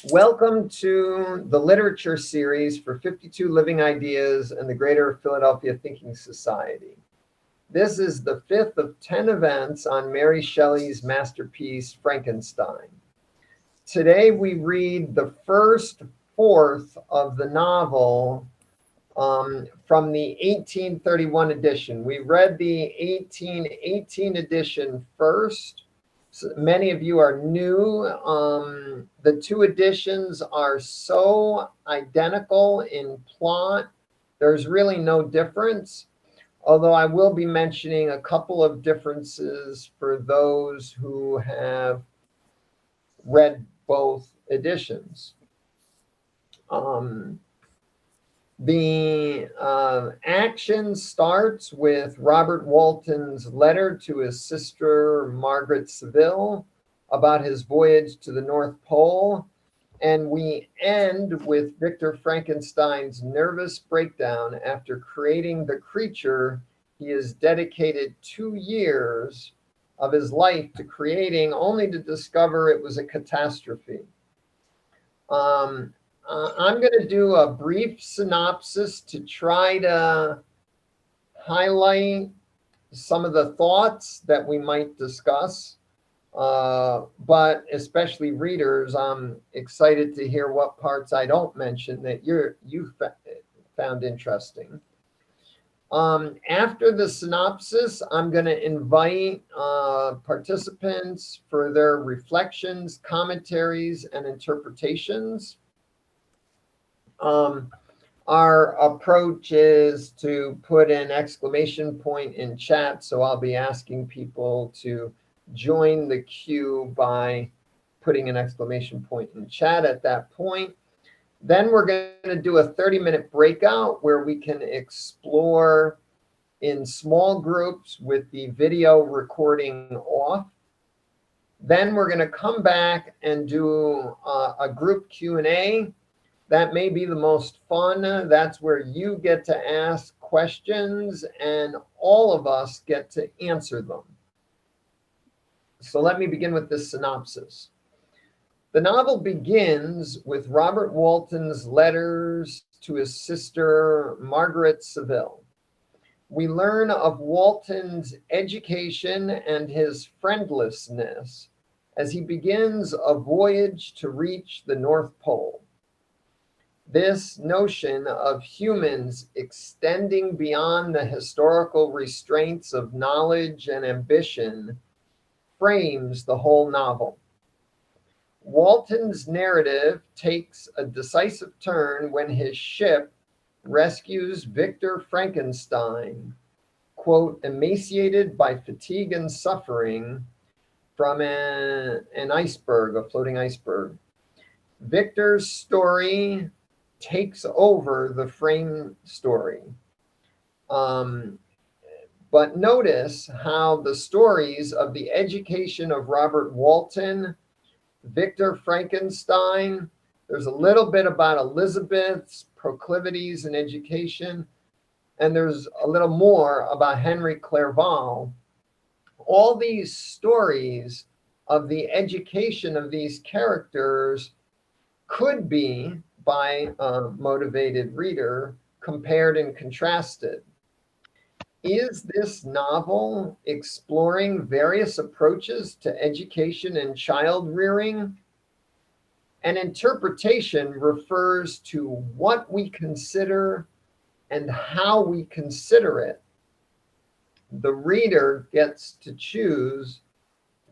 Welcome to the literature series for 52 Living Ideas and the Greater Philadelphia Thinking Society. This is the fifth of 10 events on Mary Shelley's masterpiece, Frankenstein. Today we read the first fourth of the novel from the 1831 edition. We read the 1818 edition first. So many of you are new. The two editions are so identical in plot, there's really no difference. Although I will be mentioning a couple of differences for those who have read both editions. The action starts with Robert Walton's letter to his sister Margaret Seville about his voyage to the North Pole. And we end with Victor Frankenstein's nervous breakdown after creating the creature he has dedicated 2 years of his life to creating, only to discover it was a catastrophe. I'm going to do a brief synopsis to try to highlight some of the thoughts that we might discuss. But especially readers, I'm excited to hear what parts I don't mention that you found interesting. After the synopsis, I'm going to invite participants for their reflections, commentaries, and interpretations. Our approach is to put an exclamation point in chat, so I'll be asking people to join the queue by putting an exclamation point in chat at that point. Then we're going to do a 30-minute breakout where we can explore in small groups with the video recording off. Then we're going to come back and do a group Q&A. That may be the most fun. That's where you get to ask questions and all of us get to answer them. So let me begin with this synopsis. The novel begins with Robert Walton's letters to his sister, Margaret Seville. We learn of Walton's education and his friendlessness as he begins a voyage to reach the North Pole. This notion of humans extending beyond the historical restraints of knowledge and ambition frames the whole novel. Walton's narrative takes a decisive turn when his ship rescues Victor Frankenstein, quote, emaciated by fatigue and suffering, from an iceberg, a floating iceberg. Victor's story takes over the frame story. But notice how the stories of the education of Robert Walton, Victor Frankenstein, there's a little bit about Elizabeth's proclivities in education, and there's a little more about Henry Clerval. All these stories of the education of these characters could be, by a motivated reader, compared and contrasted. Is this novel exploring various approaches to education and child rearing? An interpretation refers to what we consider and how we consider it. The reader gets to choose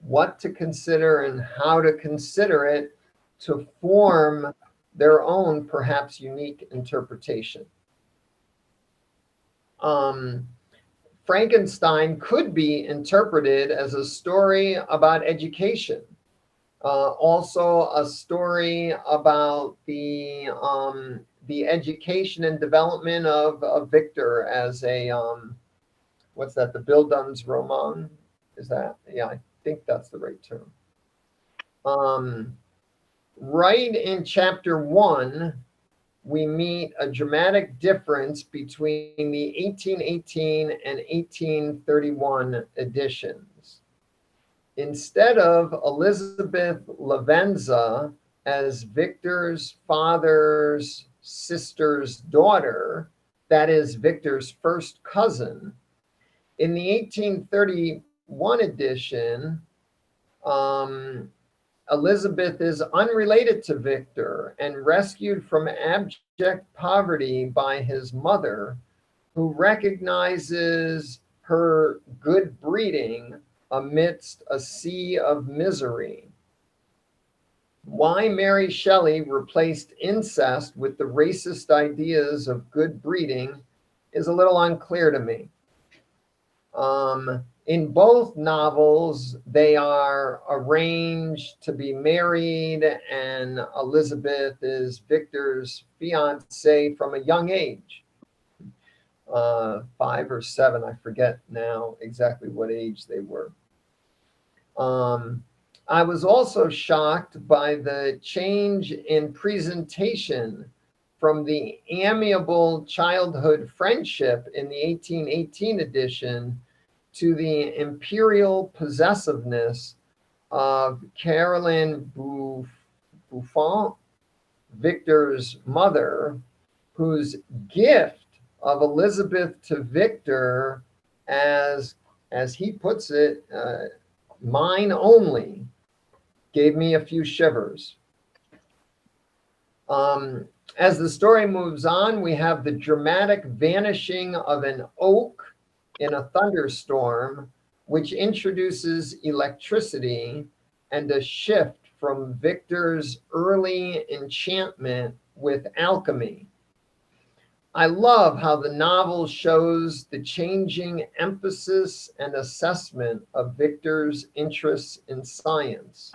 what to consider and how to consider it to form their own, perhaps unique interpretation. Frankenstein could be interpreted as a story about education, also a story about the education and development of Victor as a, what's that, the Bildungsroman? Is that, yeah, I think that's the right term. Right in chapter 1, we meet a dramatic difference between the 1818 and 1831 editions. Instead of Elizabeth Lavenza as Victor's father's sister's daughter, that is Victor's first cousin. In the 1831 edition, Elizabeth is unrelated to Victor and rescued from abject poverty by his mother, who recognizes her good breeding amidst a sea of misery. Why Mary Shelley replaced incest with the racist ideas of good breeding is a little unclear to me. In both novels, they are arranged to be married, and Elizabeth is Victor's fiancée from a young age. 5 or 7, I forget now exactly what age they were. I was also shocked by the change in presentation from the amiable childhood friendship in the 1818 edition to the imperial possessiveness of Caroline Buffon, Victor's mother, whose gift of Elizabeth to Victor, as he puts it, mine only, gave me a few shivers. As the story moves on, we have the dramatic vanishing of an oak in a thunderstorm, which introduces electricity and a shift from Victor's early enchantment with alchemy. I love how the novel shows the changing emphasis and assessment of Victor's interests in science.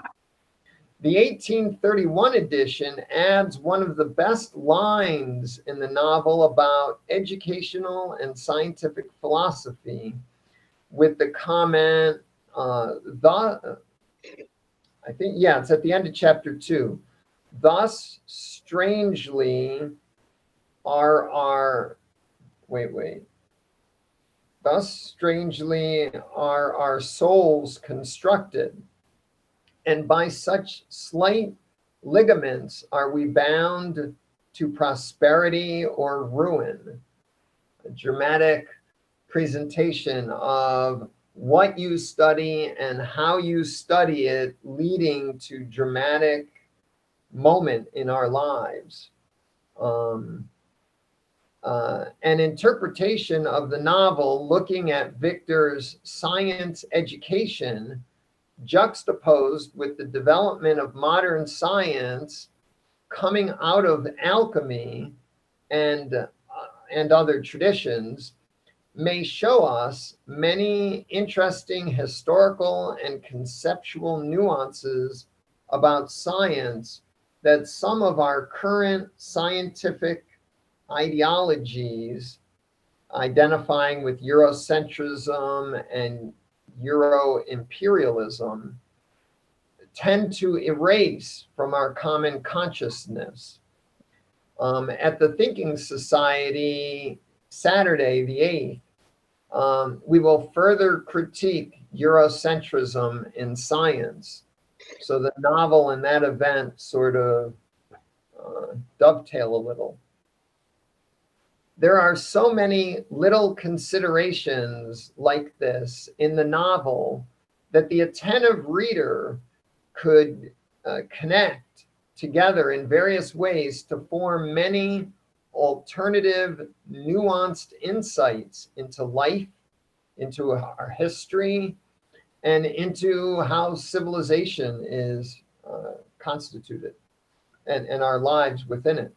The 1831 edition adds one of the best lines in the novel about educational and scientific philosophy with the comment, it's at the end of chapter 2. Thus, strangely, Thus, strangely, are our souls constructed, and by such slight ligaments are we bound to prosperity or ruin. A dramatic presentation of what you study and how you study it, leading to dramatic moment in our lives. An interpretation of the novel looking at Victor's science education juxtaposed with the development of modern science coming out of alchemy and other traditions may show us many interesting historical and conceptual nuances about science that some of our current scientific ideologies, identifying with Eurocentrism and Euro-imperialism, tend to erase from our common consciousness. At the Thinking Society, Saturday the 8th, we will further critique Eurocentrism in science. So the novel and that event sort of dovetail a little. There are so many little considerations like this in the novel that the attentive reader could connect together in various ways to form many alternative, nuanced insights into life, into our history, and into how civilization is constituted and our lives within it.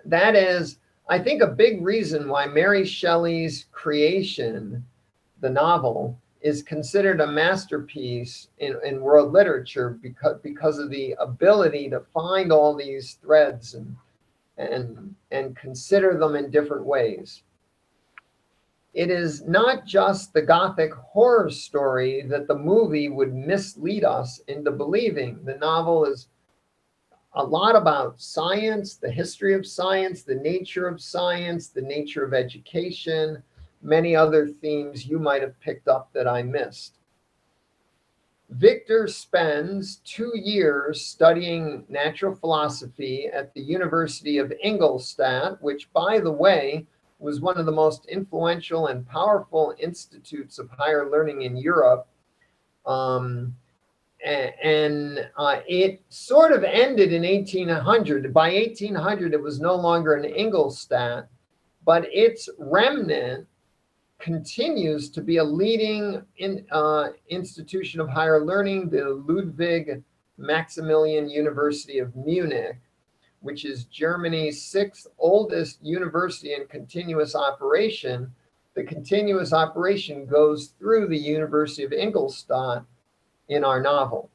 That is, I think, a big reason why Mary Shelley's creation, the novel, is considered a masterpiece in world literature because of the ability to find all these threads and consider them in different ways. It is not just the Gothic horror story that the movie would mislead us into believing. The novel is a lot about science, the history of science, the nature of science, the nature of education, many other themes you might have picked up that I missed. Victor spends 2 years studying natural philosophy at the University of Ingolstadt, which, by the way, was one of the most influential and powerful institutes of higher learning in Europe. It sort of ended in 1800. By 1800, it was no longer in Ingolstadt, but its remnant continues to be a leading institution of higher learning, the Ludwig Maximilian University of Munich, which is Germany's 6th oldest university in continuous operation. The continuous operation goes through the University of Ingolstadt in our novel.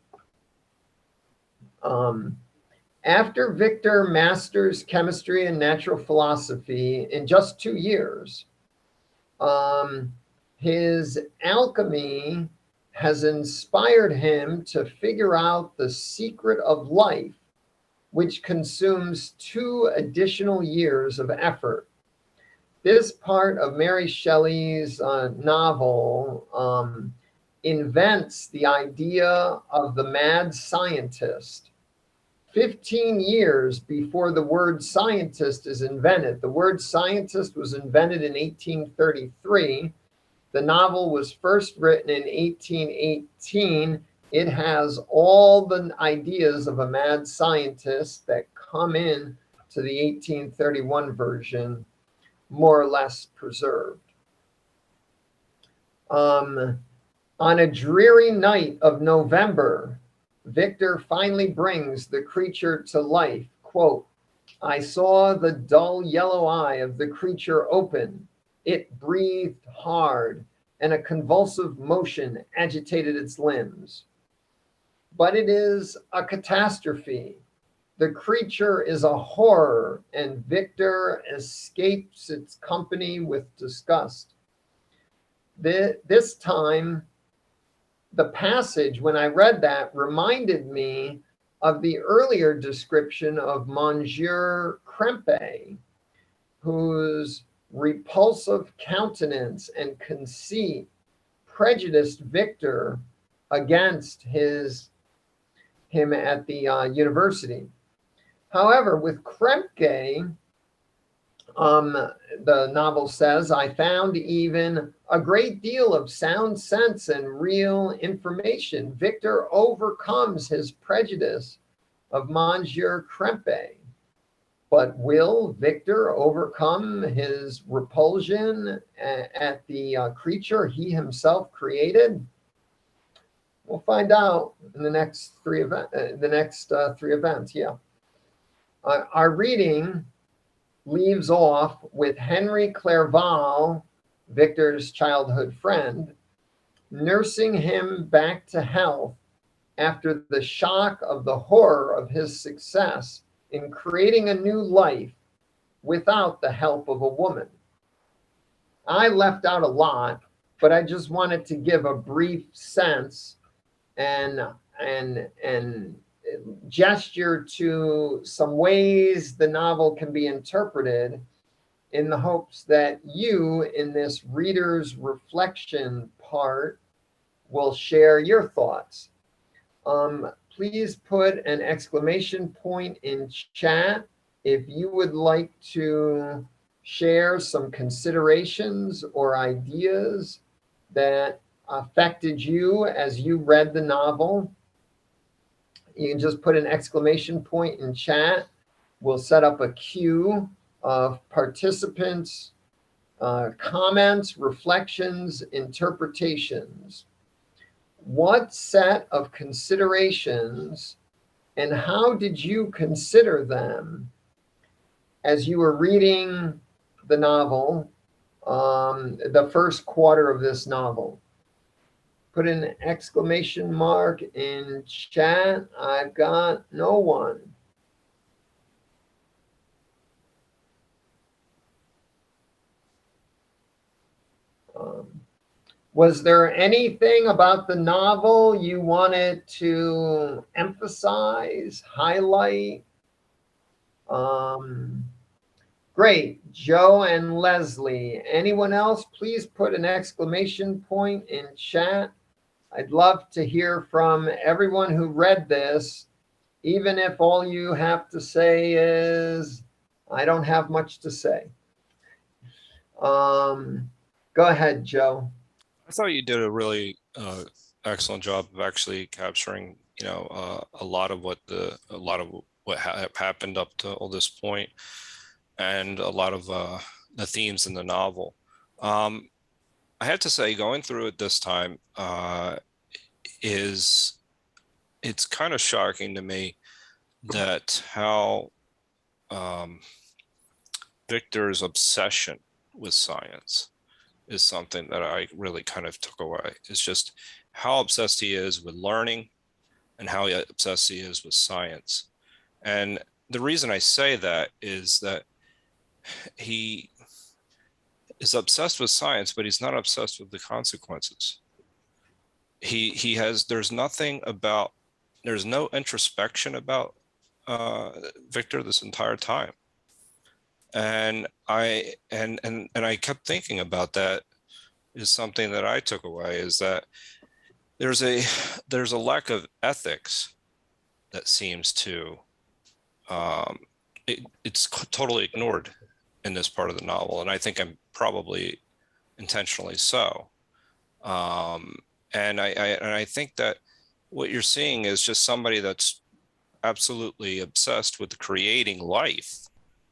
After Victor masters chemistry and natural philosophy in just 2 years, his alchemy has inspired him to figure out the secret of life, which consumes 2 additional years of effort. This part of Mary Shelley's novel invents the idea of the mad scientist 15 years before the word scientist is invented. The word scientist was invented in 1833. The novel was first written in 1818. It has all the ideas of a mad scientist that come in to the 1831 version, more or less preserved. On a dreary night of November, Victor finally brings the creature to life. Quote, "I saw the dull yellow eye of the creature open. It breathed hard, and a convulsive motion agitated its limbs. But it is a catastrophe. The creature is a horror, and Victor escapes its company with disgust." This time, the passage, when I read that, reminded me of the earlier description of Monsieur Krempe, whose repulsive countenance and conceit prejudiced Victor against him at the university. However, with Krempe, the novel says, "I found even a great deal of sound sense and real information. Victor overcomes his prejudice of Monsieur Krempe. But will Victor overcome his repulsion at the creature he himself created?" We'll find out in the next three events. Yeah, our reading leaves off with Henry Clerval, Victor's childhood friend, nursing him back to health after the shock of the horror of his success in creating a new life without the help of a woman. I left out a lot, but I just wanted to give a brief sense and gesture to some ways the novel can be interpreted, in the hopes that you, in this reader's reflection part, will share your thoughts. Please put an exclamation point in chat if you would like to share some considerations or ideas that affected you as you read the novel. You can just put an exclamation point in chat. We'll set up a queue of participants, comments, reflections, interpretations. What set of considerations and how did you consider them as you were reading the novel, the first quarter of this novel? Put an exclamation mark in chat. I've got no one. Was there anything about the novel you wanted to emphasize, highlight? Great, Joe and Leslie. Anyone else, please put an exclamation point in chat. I'd love to hear from everyone who read this, even if all you have to say is, I don't have much to say. Go ahead, Joe. I thought you did a really excellent job of actually capturing, a lot of what happened up to all this point, and a lot of the themes in the novel. Um, I had to say, going through it this time is it's kind of shocking to me that how um, Victor's obsession with science is something that I really kind of took away. It's just how obsessed he is with learning and how obsessed he is with science. And the reason I say that is that he is obsessed with science, but he's not obsessed with the consequences. He has there's no introspection about Victor this entire time. And I kept thinking about that is something that I took away, is that there's a lack of ethics that seems to it's totally ignored in this part of the novel, and I think I'm probably intentionally so. And I think that what you're seeing is just somebody that's absolutely obsessed with creating life.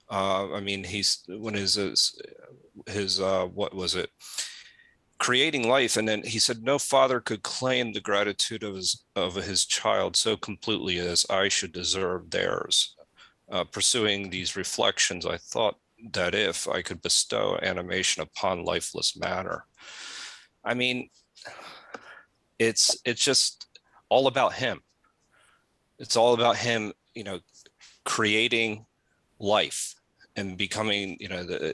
I mean, his what was it? Creating life, and then he said, "No father could claim the gratitude of his child so completely as I should deserve theirs. Pursuing these reflections, I thought that if I could bestow animation upon lifeless matter." I mean, it's just all about him. It's all about him, creating life and becoming,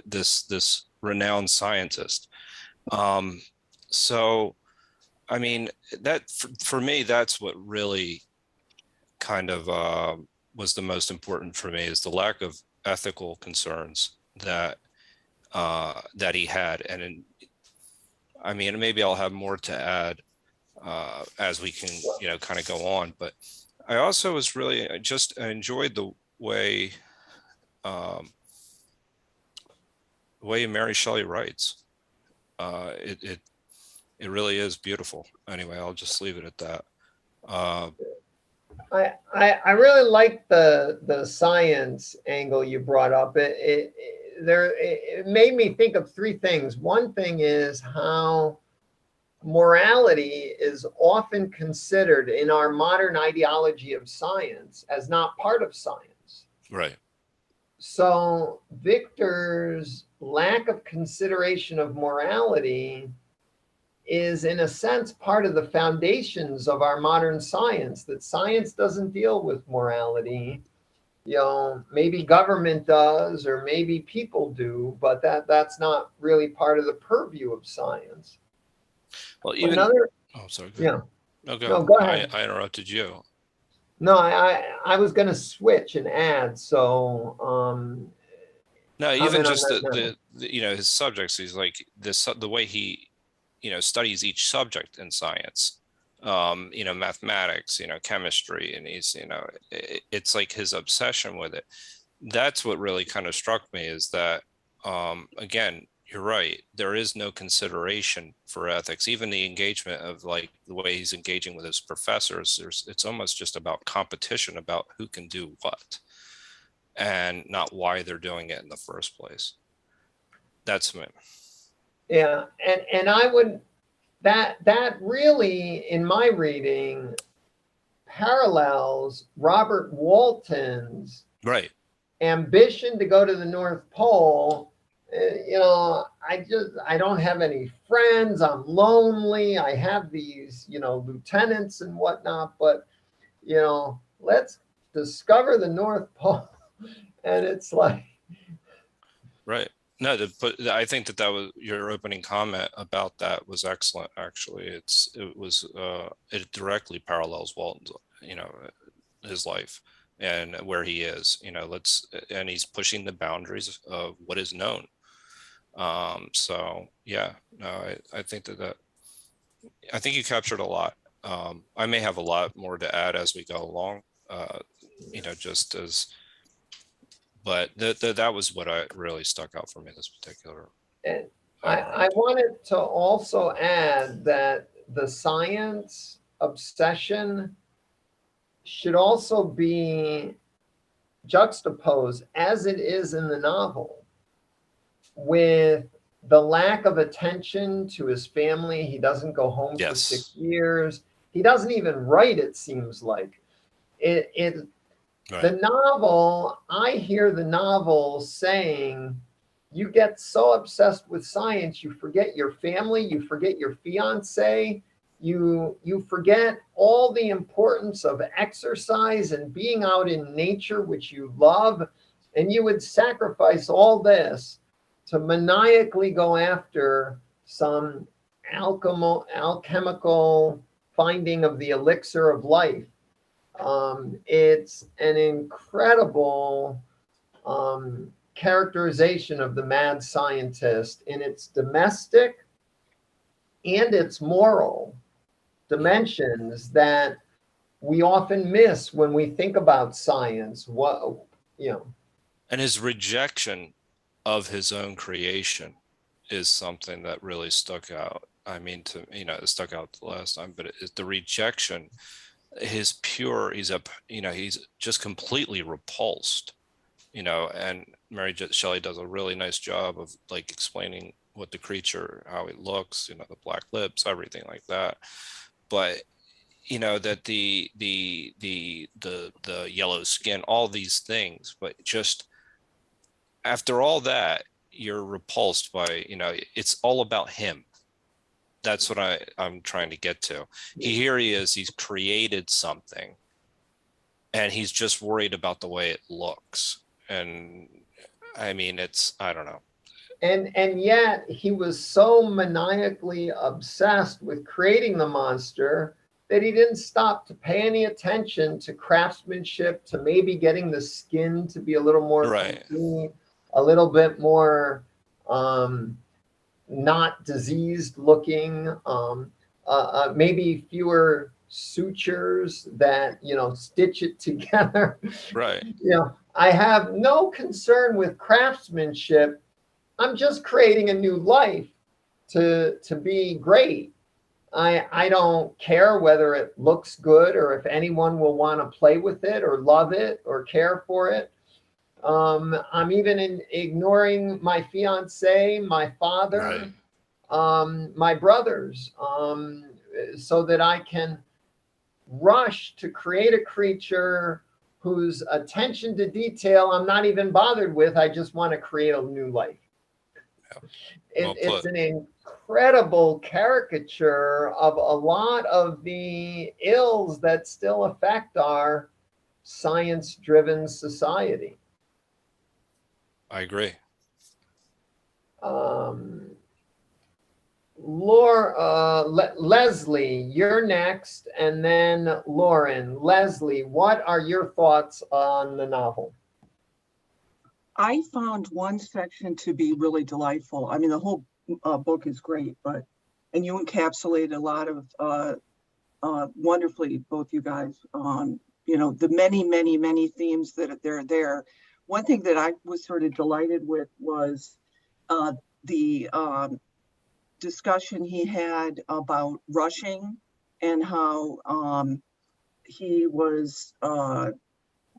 this renowned scientist. So, I mean, that for me, that's what really kind of was the most important for me, is the lack of ethical concerns that he had. And I mean, maybe I'll have more to add as we can, kind of go on. But I also was really I enjoyed the way Mary Shelley writes. It really is beautiful. Anyway, I'll just leave it at that. I really like the science angle you brought up. It made me think of three things. One thing is how morality is often considered in our modern ideology of science as not part of science. Right. So Victor's lack of consideration of morality is, in a sense, part of the foundations of our modern science, that science doesn't deal with morality. Maybe government does, or maybe people do, but that's not really part of the purview of science. Well, even another, oh, sorry. Go yeah, no, go. no, go ahead. I interrupted you. No, I was going to switch and add. So, No, even just the his subjects. He's like this, the way he studies each subject in science, mathematics, chemistry, and he's, it's like his obsession with it. That's what really kind of struck me, is that, again, you're right, there is no consideration for ethics. Even the engagement of, like, the way he's engaging with his professors, it's almost just about competition, about who can do what, and not why they're doing it in the first place. That's me. Yeah, and I would, that really, in my reading, parallels Robert Walton's Right. ambition to go to the North Pole. I don't have any friends. I'm lonely. I have these, lieutenants and whatnot, but, let's discover the North Pole. And it's like, right. No, I think that was your opening comment about that was excellent. Actually, it directly parallels Walton's, his life and where he is. And he's pushing the boundaries of what is known. So yeah, no, I think that I think you captured a lot. I may have a lot more to add as we go along, just as, but that was what I really stuck out for me, this particular. And I wanted to also add that the science obsession should also be juxtaposed, as it is in the novel, with the lack of attention to his family. He doesn't go home for 6 years. He doesn't even write, it seems like. The novel, I hear the novel saying, you get so obsessed with science, you forget your family, you forget your fiance, you forget all the importance of exercise and being out in nature, which you love, and you would sacrifice all this to maniacally go after some alchemical finding of the elixir of life. It's an incredible characterization of the mad scientist in its domestic and its moral dimensions that we often miss when we think about science. And his rejection of his own creation is something that really stuck out. I mean, it stuck out the last time, but the rejection, he's just completely repulsed, and Mary Shelley does a really nice job of like explaining what the creature, how it looks, the black lips, everything like that. But that the yellow skin, all these things, but just after all that, you're repulsed by, it's all about him. That's what I'm trying to get to. Here he is, he's created something and he's just worried about the way it looks. And I mean, I don't know. And yet he was so maniacally obsessed with creating the monster that he didn't stop to pay any attention to craftsmanship, to maybe getting the skin to be a little more complete, a little bit more not diseased looking, maybe fewer sutures that, stitch it together. Right. I have no concern with craftsmanship. I'm just creating a new life to be great. I don't care whether it looks good or if anyone will want to play with it or love it or care for it. I'm even ignoring my fiance, my father, my brothers, so that I can rush to create a creature whose attention to detail I'm not even bothered with. I just want to create a new life. It's an incredible caricature of a lot of the ills that still affect our science-driven society. I agree. Leslie, you're next, and then Lauren. Leslie, what are your thoughts on the novel? I found one section to be really delightful. I mean, the whole book is great, and you encapsulate a lot of wonderfully, both you guys, the many themes that are there. One thing that I was sort of delighted with was the discussion he had about rushing and how he was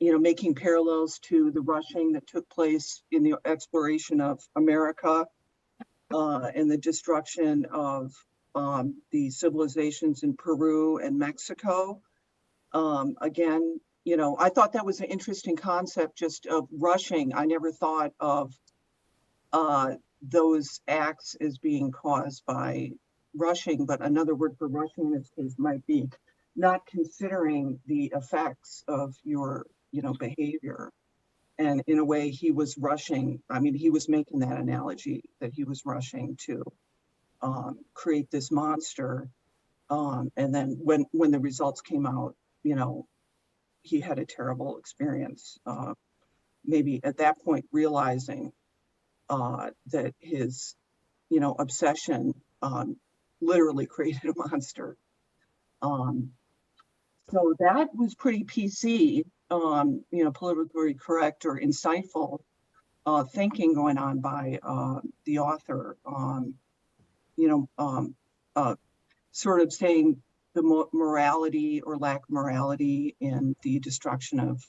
making parallels to the rushing that took place in the exploration of America and the destruction of the civilizations in Peru and Mexico. Again, I thought that was an interesting concept, just of rushing. I never thought of those acts as being caused by rushing, but another word for rushing in this case might be not considering the effects of your behavior. And in a way, he was rushing. I mean, he was making that analogy that he was rushing to create this monster. And then when the results came out, he had a terrible experience. Maybe at that point realizing that his, obsession literally created a monster. So that was pretty PC, politically correct or insightful thinking going on by the author. Sort of saying the morality or lack of morality in the destruction of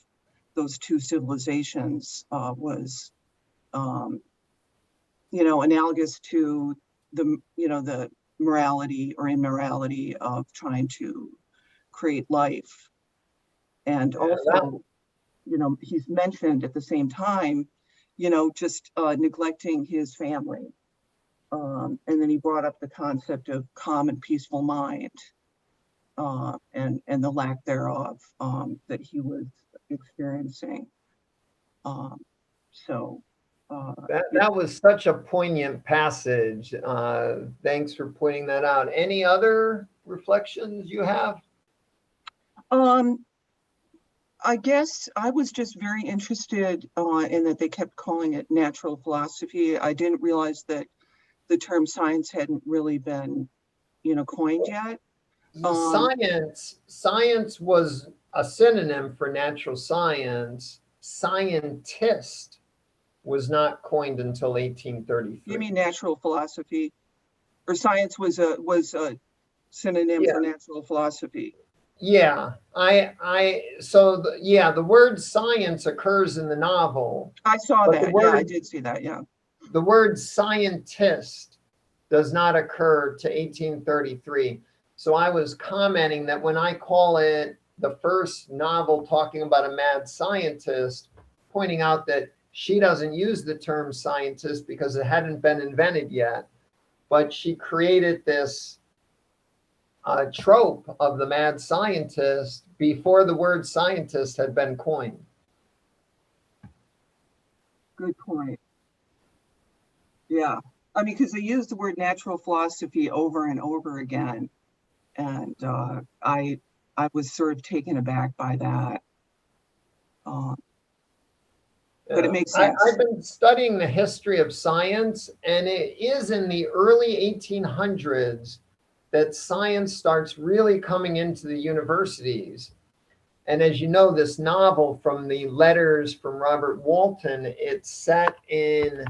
those two civilizations was, analogous to the morality or immorality of trying to create life. And also, he's mentioned at the same time, just neglecting his family. And then he brought up the concept of calm and peaceful mind, and the lack thereof that he was experiencing. That was such a poignant passage. Thanks for pointing that out. Any other reflections you have? I guess I was just very interested in that they kept calling it natural philosophy. I didn't realize that the term science hadn't really been, coined yet. Science was a synonym for natural science. Scientist was not coined until 1833. You mean natural philosophy, or science was a synonym for natural philosophy? Yeah, the word science occurs in the novel. I saw that. Yeah, I did see that. Yeah. The word scientist does not occur to 1833. So I was commenting that when I call it the first novel talking about a mad scientist, pointing out that she doesn't use the term scientist because it hadn't been invented yet, but she created this trope of the mad scientist before the word scientist had been coined. Good point. Yeah, I mean, because they use the word natural philosophy over and over again, and I was sort of taken aback by that. But it makes sense. I've been studying the history of science, and it is in the early 1800s that science starts really coming into the universities. And as you know, this novel from the letters from Robert Walton, it's set in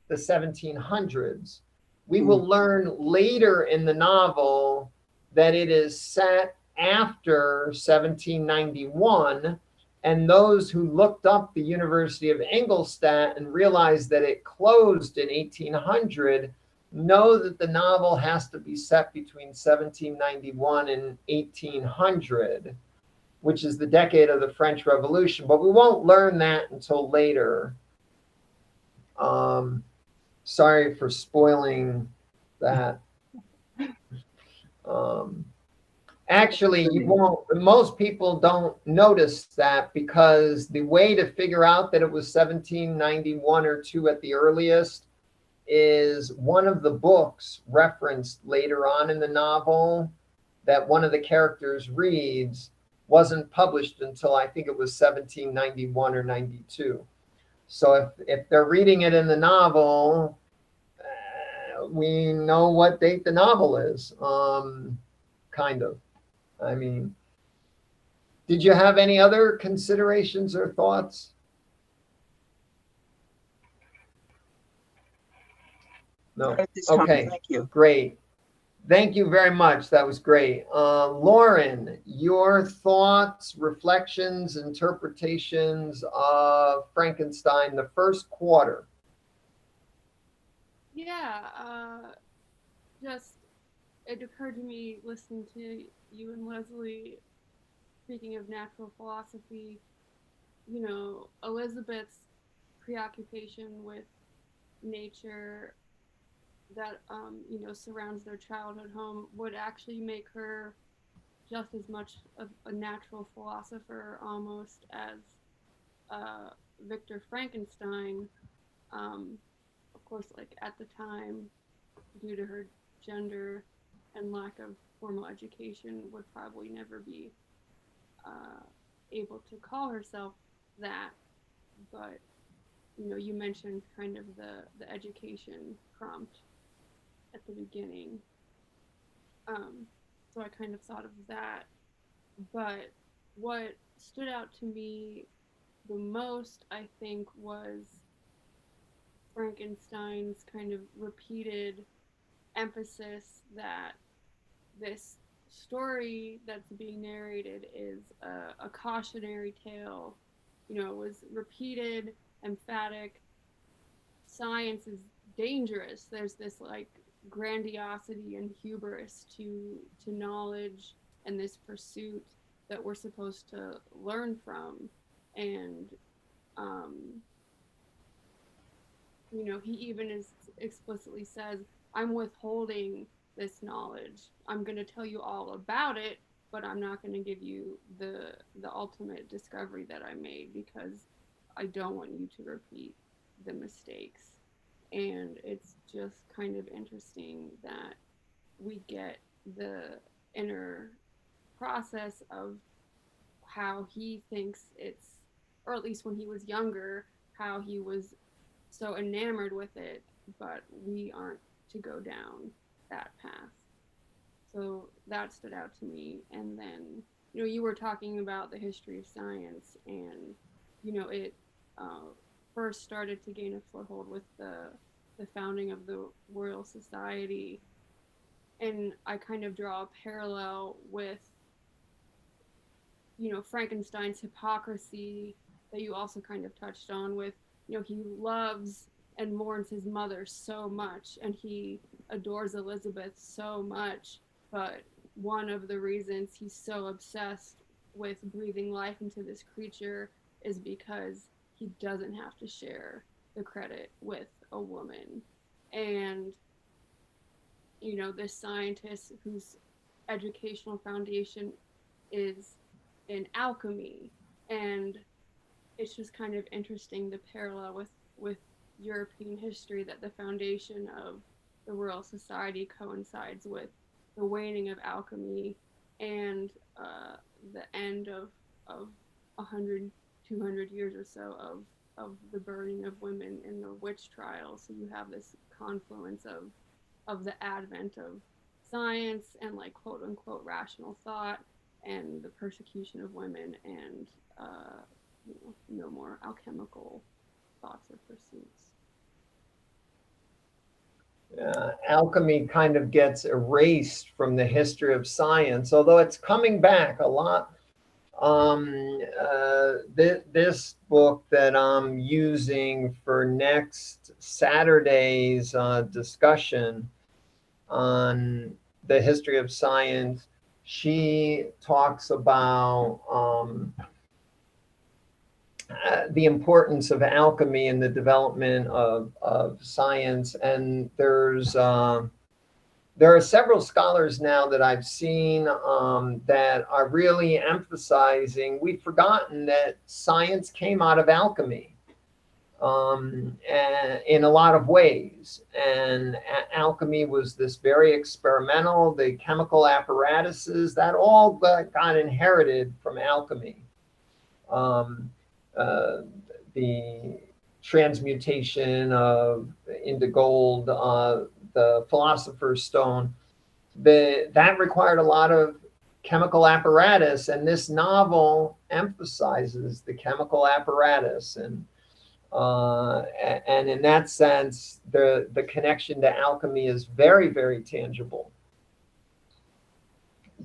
the 1700s. We will learn later in the novel that it is set after 1791. And those who looked up the University of Ingolstadt and realized that it closed in 1800 know that the novel has to be set between 1791 and 1800, which is the decade of the French Revolution. But we won't learn that until later. Sorry for spoiling that. Actually, you won't. Most people don't notice that, because the way to figure out that it was 1791 or 2 at the earliest is one of the books referenced later on in the novel that one of the characters reads wasn't published until I think it was 1791 or 92. So if they're reading it in the novel, we know what date the novel is, kind of. I mean, did you have any other considerations or thoughts? No. Okay. Thank you. Great. Thank you very much. That was great. Lauren, your thoughts, reflections, interpretations of Frankenstein, the first quarter. Yeah, just it occurred to me listening to you and Leslie speaking of natural philosophy, Elizabeth's preoccupation with nature that surrounds their childhood home would actually make her just as much of a natural philosopher almost as Victor Frankenstein. Of course, like at the time, due to her gender and lack of formal education, would probably never be able to call herself that. But you mentioned kind of the education prompt at the beginning, So I kind of thought of that. But what stood out to me the most, I think, was Frankenstein's kind of repeated emphasis that this story that's being narrated is a cautionary tale. You know, it was repeated, emphatic. Science is dangerous. There's this like grandiosity and hubris to knowledge and this pursuit that we're supposed to learn from. And um, you know, he even is explicitly says, I'm withholding this knowledge. I'm going to tell you all about it, but I'm not going to give you the ultimate discovery that I made because I don't want you to repeat the mistakes. And it's just kind of interesting that we get the inner process of how he thinks it's, or at least when he was younger, how he was so enamored with it, but we aren't to go down that path. So that stood out to me. And then, you know, you were talking about the history of science, and, you know, it first started to gain a foothold with the founding of the Royal Society. And I kind of draw a parallel with, you know, Frankenstein's hypocrisy that you also kind of touched on with, you know, he loves and mourns his mother so much and he adores Elizabeth so much, but one of the reasons he's so obsessed with breathing life into this creature is because he doesn't have to share the credit with a woman. And, you know, this scientist whose educational foundation is in alchemy, and it's just kind of interesting the parallel with European history, that the foundation of the Royal Society coincides with the waning of alchemy and the end of 100, 200 years or so of the burning of women in the witch trials. So you have this confluence of the advent of science and like quote unquote rational thought and the persecution of women and you know, no more alchemical thoughts or pursuits. Alchemy kind of gets erased from the history of science, although it's coming back a lot. This book that I'm using for next Saturday's discussion on the history of science, she talks about the importance of alchemy in the development of science. And there are several scholars now that I've seen that are really emphasizing, we've forgotten that science came out of alchemy in a lot of ways. And alchemy was this very experimental, the chemical apparatuses, that all got inherited from alchemy. The transmutation into gold, the philosopher's stone, that required a lot of chemical apparatus, and this novel emphasizes the chemical apparatus, and in that sense, the connection to alchemy is very, very tangible.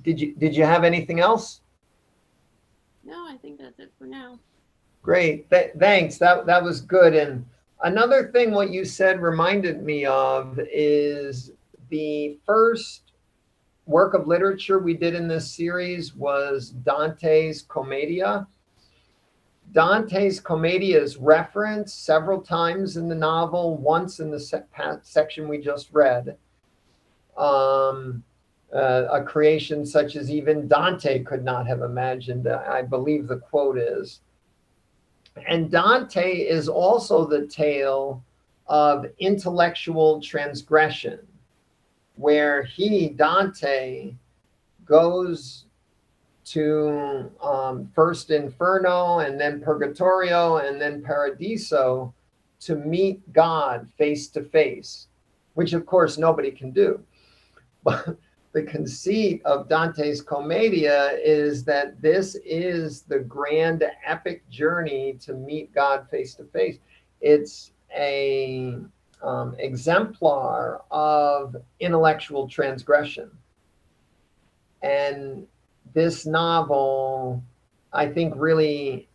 Did you have anything else? No, I think that's it for now. Great, thanks. That was good. And another thing, what you said reminded me of is the first work of literature we did in this series was Dante's Commedia. Dante's Commedia is referenced several times in the novel, once in the section we just read. A creation such as even Dante could not have imagined, I believe the quote is. And Dante is also the tale of intellectual transgression, where Dante, goes to first Inferno and then Purgatorio and then Paradiso to meet God face to face, which of course nobody can do. But the conceit of Dante's Commedia is that this is the grand epic journey to meet God face to face. It's a exemplar of intellectual transgression. And this novel, I think Mary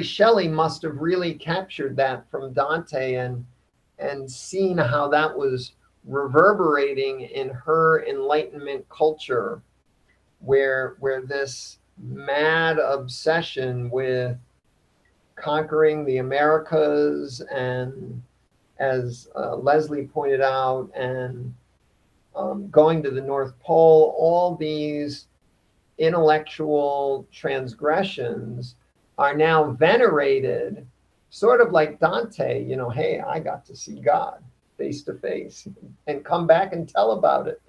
Shelley must have really captured that from Dante and seen how that was reverberating in her Enlightenment culture, where this mad obsession with conquering the Americas, and as Leslie pointed out, and going to the North Pole, all these intellectual transgressions are now venerated, sort of like Dante, hey, I got to see God face to face and come back and tell about it.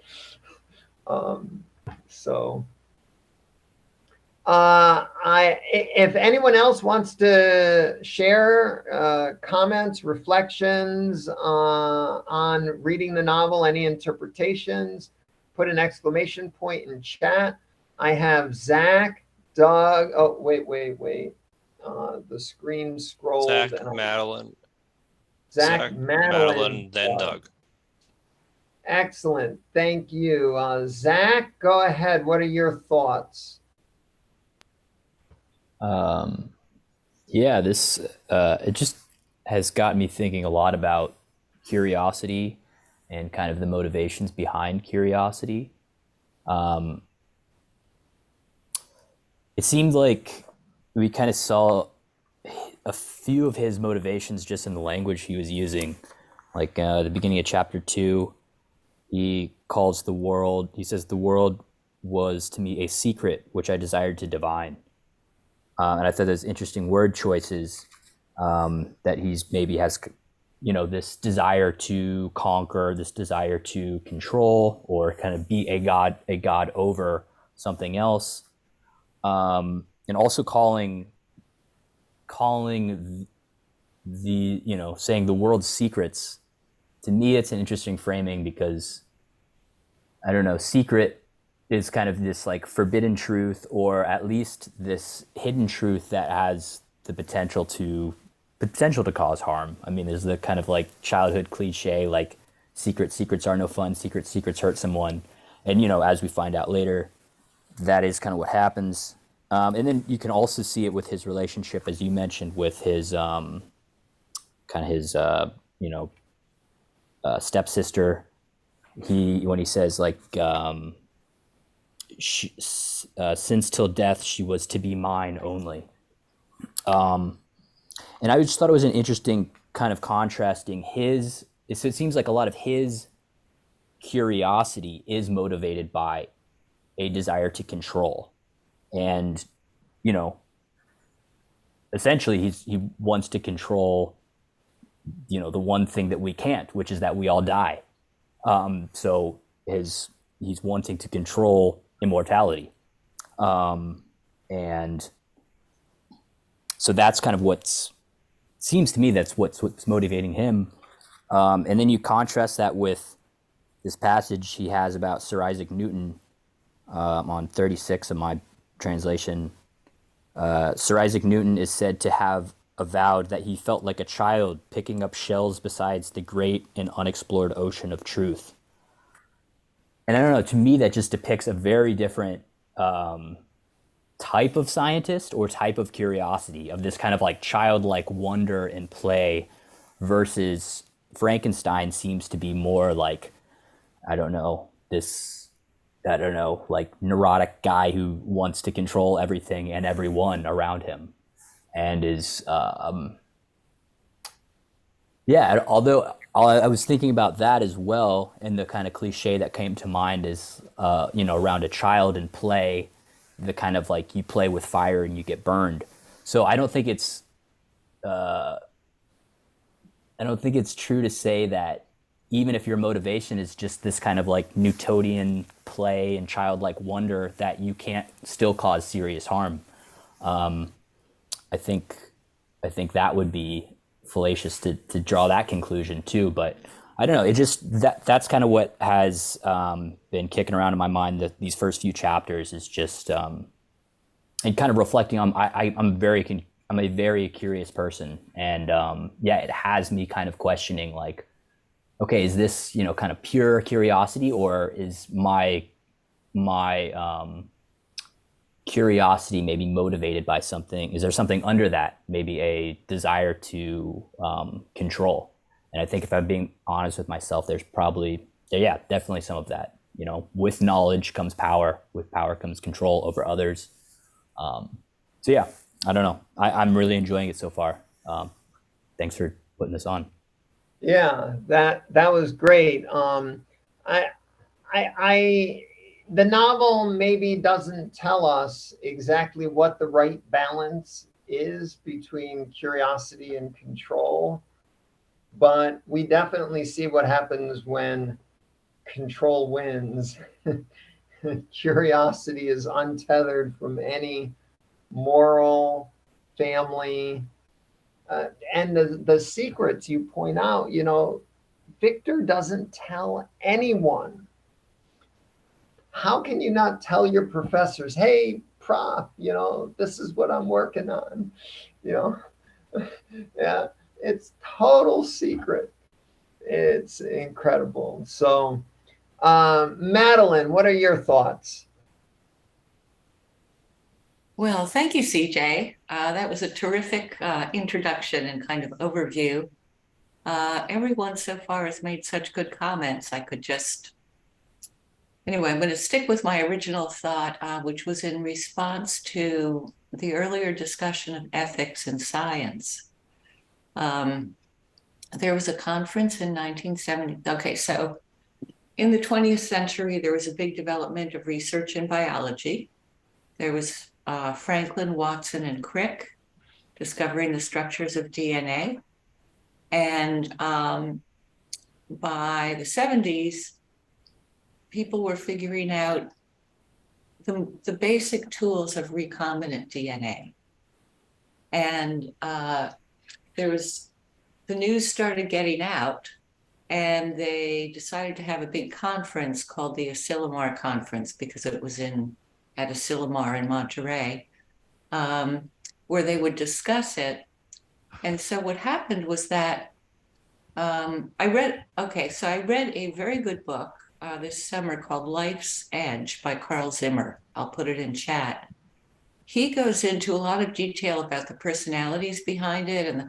If anyone else wants to share comments, reflections on reading the novel, any interpretations, put an exclamation point in chat. I have Zach, Doug. Oh, wait. The screen scrolled. Zach, Madeline. Zach, Madeline, then Doug. Excellent. Thank you. Zach, go ahead. What are your thoughts? Yeah, this it just has got me thinking a lot about curiosity and kind of the motivations behind curiosity. It seemed like we kind of saw a few of his motivations just in the language he was using. Like at the beginning of chapter 2, he says, the world was to me a secret which I desired to divine. And I thought those interesting word choices, that he's maybe has, this desire to conquer, this desire to control, or kind of be a god over something else. And also calling the, saying the world's secrets. To me, it's an interesting framing because, I don't know, secret is kind of this like forbidden truth, or at least this hidden truth that has the potential to cause harm. I mean, there's the kind of like childhood cliche, like secrets are no fun, secrets hurt someone. And, as we find out later, that is kind of what happens. And then you can also see it with his relationship, as you mentioned, with his stepsister. When he says like, since till death she was to be mine only. And I just thought it was an interesting kind of contrasting so it seems like a lot of his curiosity is motivated by a desire to control. And, essentially he wants to control, the one thing that we can't, which is that we all die. So he's wanting to control immortality. And so that's kind of seems to me that's what's motivating him. And then you contrast that with this passage he has about Sir Isaac Newton, on 36 of my translation. Sir Isaac Newton is said to have avowed that he felt like a child picking up shells beside the great and unexplored ocean of truth. And I don't know, to me that just depicts a very different type of scientist or type of curiosity, of this kind of like childlike wonder and play, versus Frankenstein seems to be more like, like neurotic guy who wants to control everything and everyone around him. And is, although I was thinking about that as well, and the kind of cliche that came to mind is, around a child and play, the kind of like you play with fire and you get burned. So I don't think it's true to say that even if your motivation is just this kind of like Newtonian play and childlike wonder, that you can't still cause serious harm. I think that would be fallacious to draw that conclusion too, but I don't know. It just that's kind of what has been kicking around in my mind. That these first few chapters is just and kind of reflecting on. I'm a very curious person, and yeah, it has me kind of questioning like, okay, is this kind of pure curiosity, or is my curiosity maybe motivated by something? Is there something under that, maybe a desire to control? And I think if I'm being honest with myself, there's probably, yeah, definitely some of that. With knowledge comes power. With power comes control over others. So yeah, I don't know. I'm really enjoying it so far. Thanks for putting this on. Yeah, that was great. The novel maybe doesn't tell us exactly what the right balance is between curiosity and control, but we definitely see what happens when control wins. Curiosity is untethered from any moral, family, and the secrets you point out. Victor doesn't tell anyone. How can you not tell your professors, hey, prof, this is what I'm working on? Yeah, it's total secret. It's incredible. So, Madeline, what are your thoughts? Well, thank you, CJ. That was a terrific introduction and kind of overview. Everyone so far has made such good comments. Anyway, I'm going to stick with my original thought, which was in response to the earlier discussion of ethics and science. There was a conference in 1970. Okay, so in the 20th century, there was a big development of research in biology. There was Franklin, Watson, and Crick discovering the structures of DNA. And by the 70s, people were figuring out the basic tools of recombinant DNA. And the news started getting out, and they decided to have a big conference called the Asilomar Conference, because it was at Asilomar in Monterey, where they would discuss it. And so what happened was that I read a very good book this summer called Life's Edge by Carl Zimmer. I'll put it in chat. He goes into a lot of detail about the personalities behind it and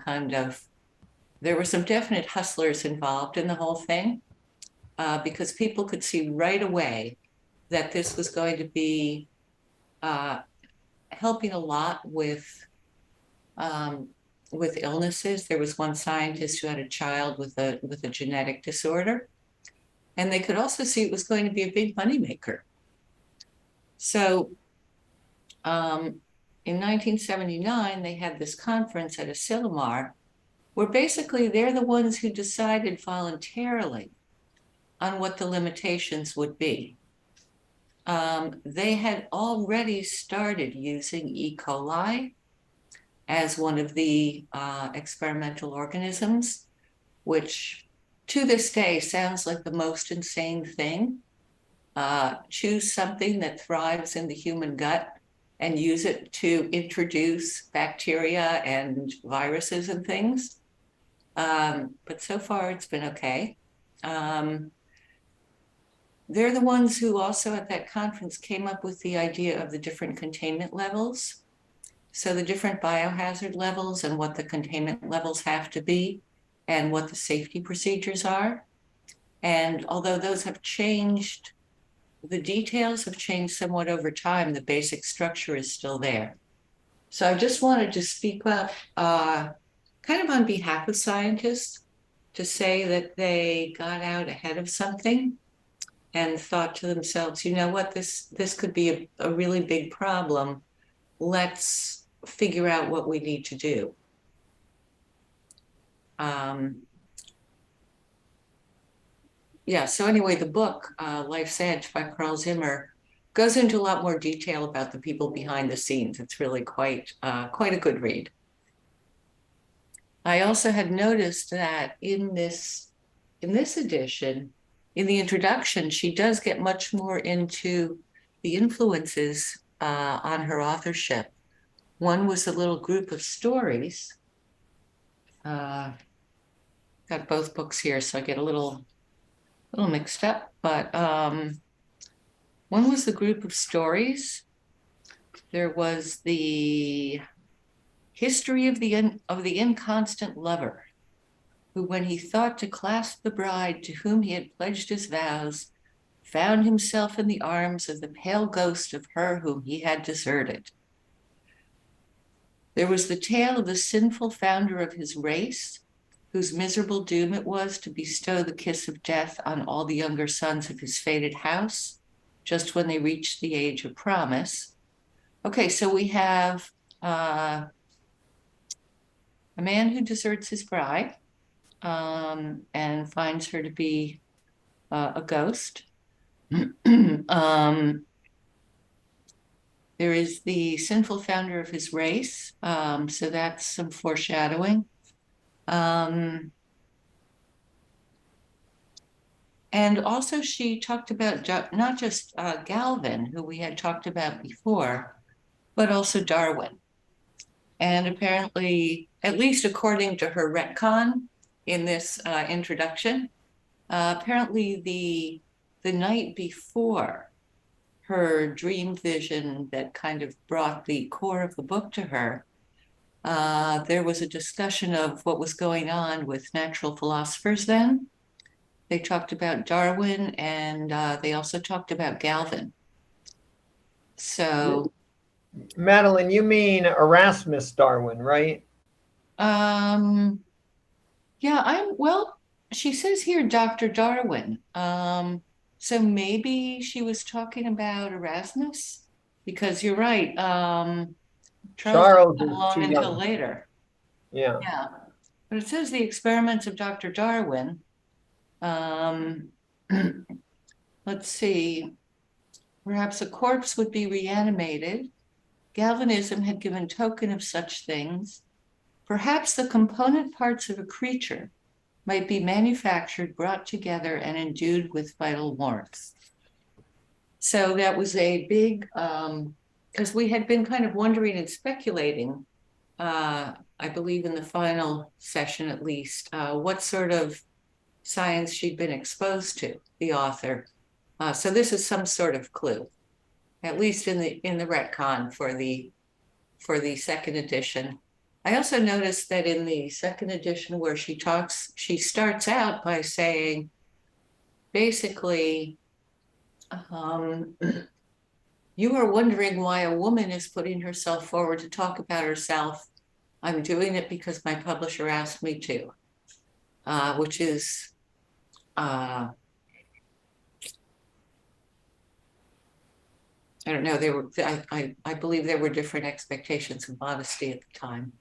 there were some definite hustlers involved in the whole thing, because people could see right away that this was going to be helping a lot with illnesses. There was one scientist who had a child with a genetic disorder, and they could also see it was going to be a big moneymaker. So in 1979, they had this conference at Asilomar, where basically they're the ones who decided voluntarily on what the limitations would be. They had already started using E. coli as one of the experimental organisms, which to this day sounds like the most insane thing. Choose something that thrives in the human gut and use it to introduce bacteria and viruses and things. But so far it's been okay. They're the ones who also at that conference came up with the idea of the different containment levels. So the different biohazard levels and what the containment levels have to be and what the safety procedures are. And although those have changed, the details have changed somewhat over time, the basic structure is still there. So I just wanted to speak up kind of on behalf of scientists to say that they got out ahead of something and thought to themselves, you know what, this could be a really big problem. Let's figure out what we need to do. Yeah, so anyway, the book, Life's Edge by Carl Zimmer, goes into a lot more detail about the people behind the scenes. It's really quite a good read. I also had noticed that in this in this edition, in the introduction, she does get much more into the influences on her authorship. One was a little group of stories. Got both books here, so I get a little mixed up, but one was the group of stories. There was the history of the inconstant lover, who, when he thought to clasp the bride to whom he had pledged his vows, found himself in the arms of the pale ghost of her whom he had deserted. There was the tale of the sinful founder of his race, whose miserable doom it was to bestow the kiss of death on all the younger sons of his fated house, just when they reached the age of promise. Okay, so we have a man who deserts his bride and finds her to be a ghost. There is the sinful founder of his race, so that's some foreshadowing. And also she talked about not just Galvin, who we had talked about before, but also Darwin. And apparently, at least according to her retcon in this introduction, apparently the night before her dream vision that kind of brought the core of the book to her, there was a discussion of what was going on with natural philosophers then. They talked about Darwin, and they also talked about Galvin. So, Madeline, you mean Erasmus Darwin, right? yeah, well, she says here Dr. Darwin. So maybe she was talking about Erasmus, because you're right. Charles didn't come along until later. Yeah. Yeah, but it says the Experiments of Dr. Darwin. Let's see. Perhaps a corpse would be reanimated. Galvanism had given token of such things. Perhaps the component parts of a creature might be manufactured, brought together, and endued with vital warmth. So that was a big, because we had been kind of wondering and speculating, I believe in the final session at least, what sort of science she'd been exposed to, the author. So this is some sort of clue, at least in the retcon for the second edition. I also noticed that in the second edition where she starts out by saying, basically, you are wondering why a woman is putting herself forward to talk about herself. I'm doing it because my publisher asked me to, which is, I don't know, I believe there were different expectations of modesty at the time.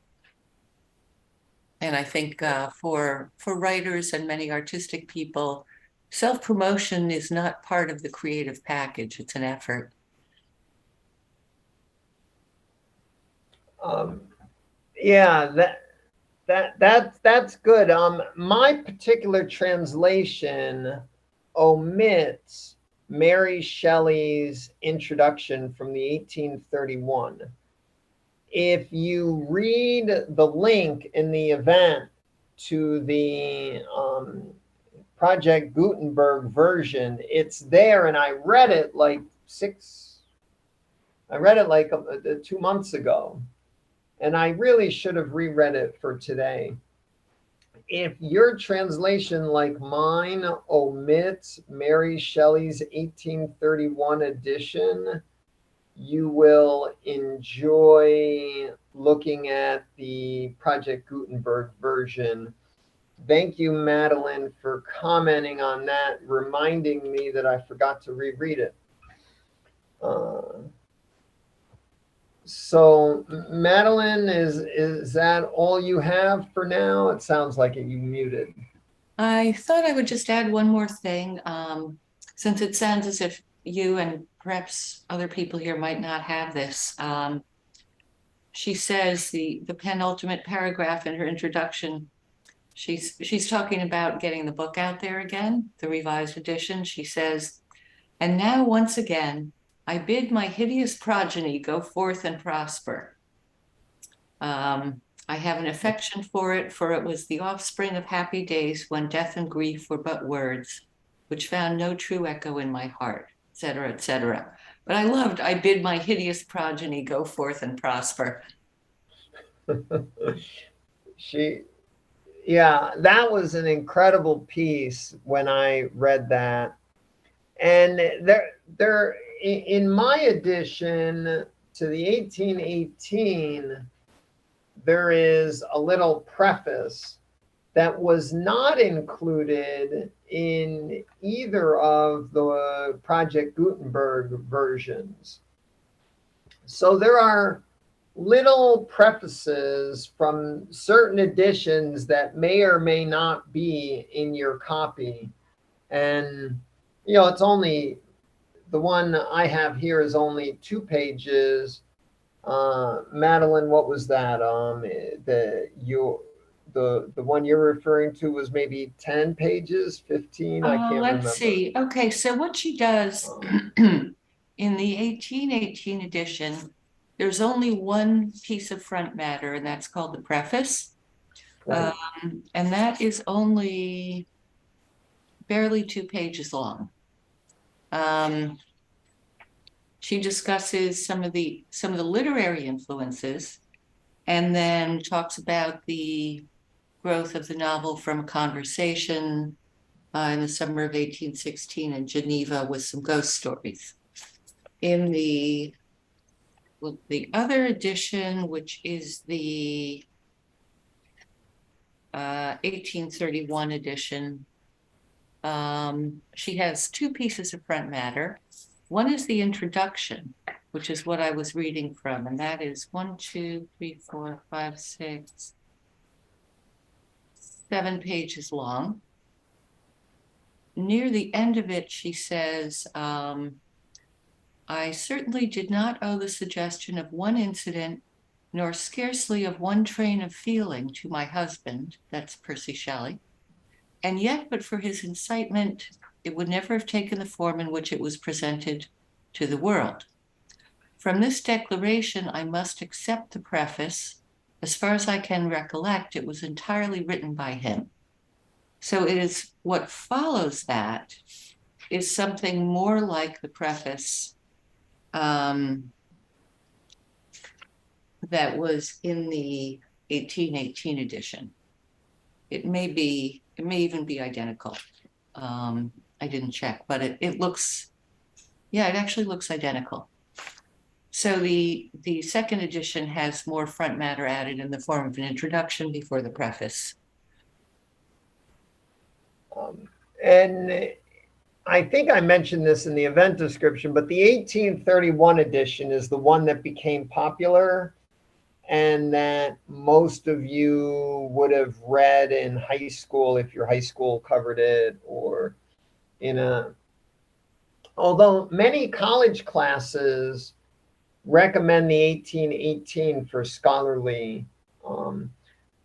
And I think for writers and many artistic people, self-promotion is not part of the creative package. It's an effort. Yeah, that's good. My particular translation omits Mary Shelley's introduction from the 1831. If you read the link in the event to the Project Gutenberg version, it's there, and I read it like 2 months ago, and I really should have reread it for today. If your translation, like mine, omits Mary Shelley's 1831 edition, you will enjoy looking at the Project Gutenberg version. Thank you, Madeline, for commenting on that, reminding me that I forgot to reread it. So, Madeline, is that all you have for now? It sounds like you muted. I thought I would just add one more thing, since it sounds as if you and perhaps other people here might not have this. She says the penultimate paragraph in her introduction, She's talking about getting the book out there again, the revised edition. She says, "And now once again, I bid my hideous progeny go forth and prosper. I have an affection for it was the offspring of happy days when death and grief were but words, which found no true echo in my heart," etc., etc. But I loved, "I bid my hideous progeny go forth and prosper." Yeah, that was an incredible piece when I read that. And in my edition to the 1818, there is a little preface that was not included in either of the Project Gutenberg versions. So there are little prefaces from certain editions that may or may not be in your copy. And, it's only, the one I have here is only 2 pages. Madeline, what was that? The one you're referring to was maybe 10 pages, 15, I can't remember. Let's see. Okay, so what she does in the 1818 edition, there's only one piece of front matter, and that's called the preface. Right. And that is only barely 2 pages long. She discusses some of the literary influences, and then talks about the growth of the novel from a conversation in the summer of 1816 in Geneva with some ghost stories. In the other edition, which is the 1831 edition, she has 2 pieces of front matter. One is the introduction, which is what I was reading from, and that is 1, 2, 3, 4, 5, 6, 7 pages long. Near the end of it, she says, "I certainly did not owe the suggestion of one incident, nor scarcely of one train of feeling to my husband," that's Percy Shelley, "and yet but for his incitement, it would never have taken the form in which it was presented to the world. From this declaration, I must accept the preface. As far as I can recollect, it was entirely written by him." So it is what follows that is something more like the preface that was in the 1818 edition. It may even be identical. I didn't check, but it looks, yeah, it actually looks identical. So the second edition has more front matter added in the form of an introduction before the preface. And I think I mentioned this in the event description, but the 1831 edition is the one that became popular and that most of you would have read in high school if your high school covered it, or although many college classes recommend the 1818 for scholarly,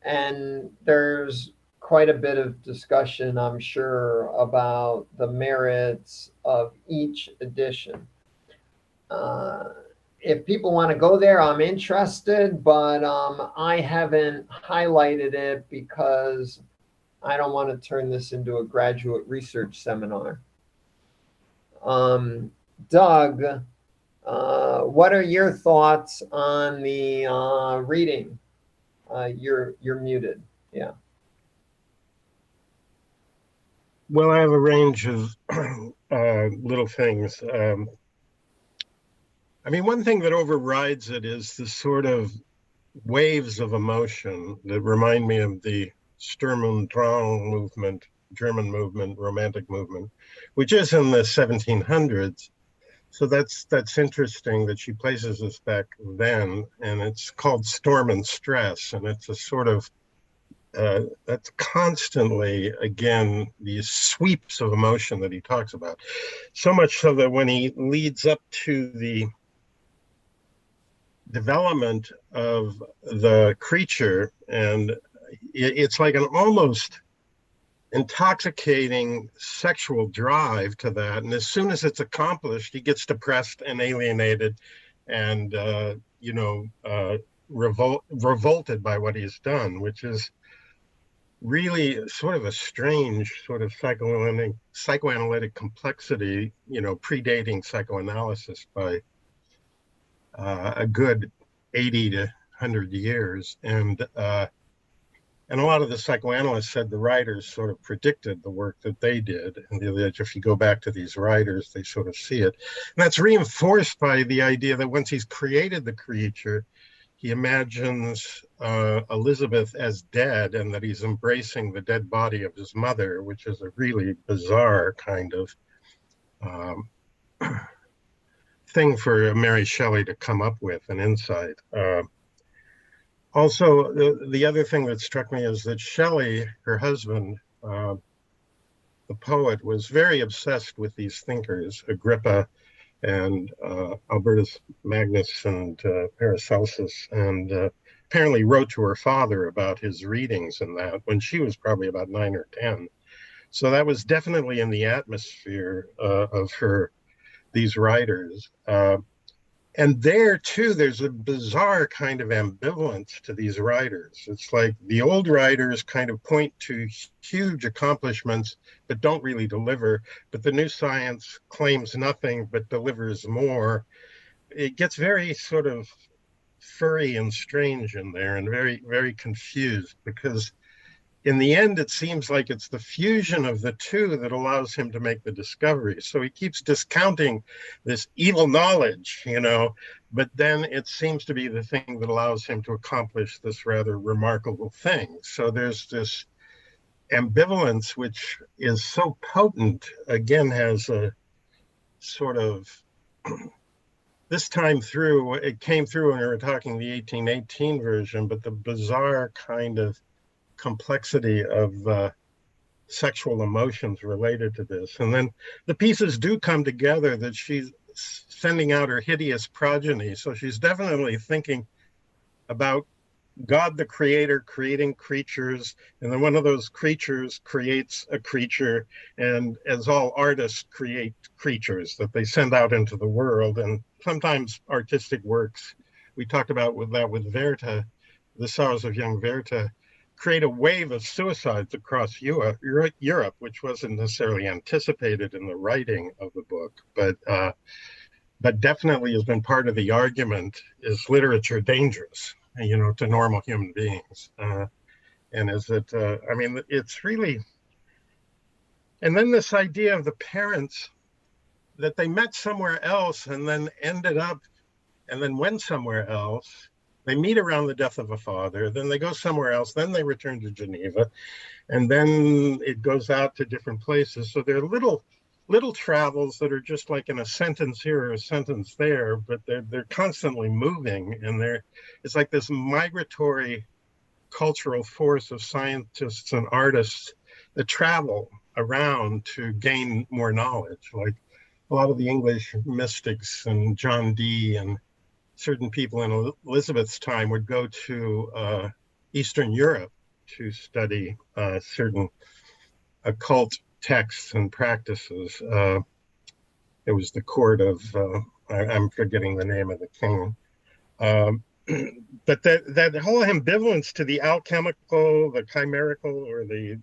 and there's quite a bit of discussion, I'm sure, about the merits of each edition. If people want to go there, I'm interested, but I haven't highlighted it because I don't want to turn this into a graduate research seminar. Doug, what are your thoughts on the reading? You're muted. Yeah. Well, I have a range of little things. I mean, one thing that overrides it is the sort of waves of emotion that remind me of the Sturm und Drang movement, German movement, Romantic movement, which is in the 1700s. So that's interesting that she places us back then, and it's called Storm and Stress, and it's a sort of that's constantly, again, these sweeps of emotion that he talks about. So much so that when he leads up to the development of the creature, and it's like an almost intoxicating sexual drive to that. And as soon as it's accomplished, he gets depressed and alienated and, revolted by what he's done, which is really sort of a strange sort of psychoanalytic complexity, predating psychoanalysis by a good 80 to 100 years. And a lot of the psychoanalysts said the writers sort of predicted the work that they did. And that if you go back to these writers, they sort of see it. And that's reinforced by the idea that once he's created the creature, he imagines Elizabeth as dead and that he's embracing the dead body of his mother, which is a really bizarre kind of thing for Mary Shelley to come up with, an insight. Also, the other thing that struck me is that Shelley, her husband, the poet, was very obsessed with these thinkers, Agrippa and Albertus Magnus and Paracelsus, and apparently wrote to her father about his readings and that when she was probably about 9 or 10. So that was definitely in the atmosphere of these writers. And there, too, there's a bizarre kind of ambivalence to these writers. It's like the old writers kind of point to huge accomplishments, but don't really deliver. But the new science claims nothing, but delivers more. It gets very sort of furry and strange in there and very, very confused, because in the end, it seems like it's the fusion of the two that allows him to make the discovery. So he keeps discounting this evil knowledge, but then it seems to be the thing that allows him to accomplish this rather remarkable thing. So there's this ambivalence, which is so potent, again, has a sort of, this time through, it came through when we were talking the 1818 version, but the bizarre kind of complexity of sexual emotions related to this. And then the pieces do come together that she's sending out her hideous progeny. So she's definitely thinking about God, the creator, creating creatures. And then one of those creatures creates a creature. And as all artists create creatures that they send out into the world. And sometimes artistic works, we talked about with Werther, The Sorrows of Young Werther, create a wave of suicides across Europe, which wasn't necessarily anticipated in the writing of the book, but definitely has been part of the argument: is literature dangerous, to normal human beings? And is it? It's really. And then this idea of the parents, that they met somewhere else and then ended up, and then went somewhere else. They meet around the death of a father, then they go somewhere else, then they return to Geneva, and then it goes out to different places. So there are little travels that are just like in a sentence here or a sentence there, but they're constantly moving, and it's like this migratory cultural force of scientists and artists that travel around to gain more knowledge. Like a lot of the English mystics and John Dee and certain people in Elizabeth's time would go to Eastern Europe to study certain occult texts and practices. It was the court of, I'm forgetting the name of the king. But that whole ambivalence to the alchemical, the chimerical, or the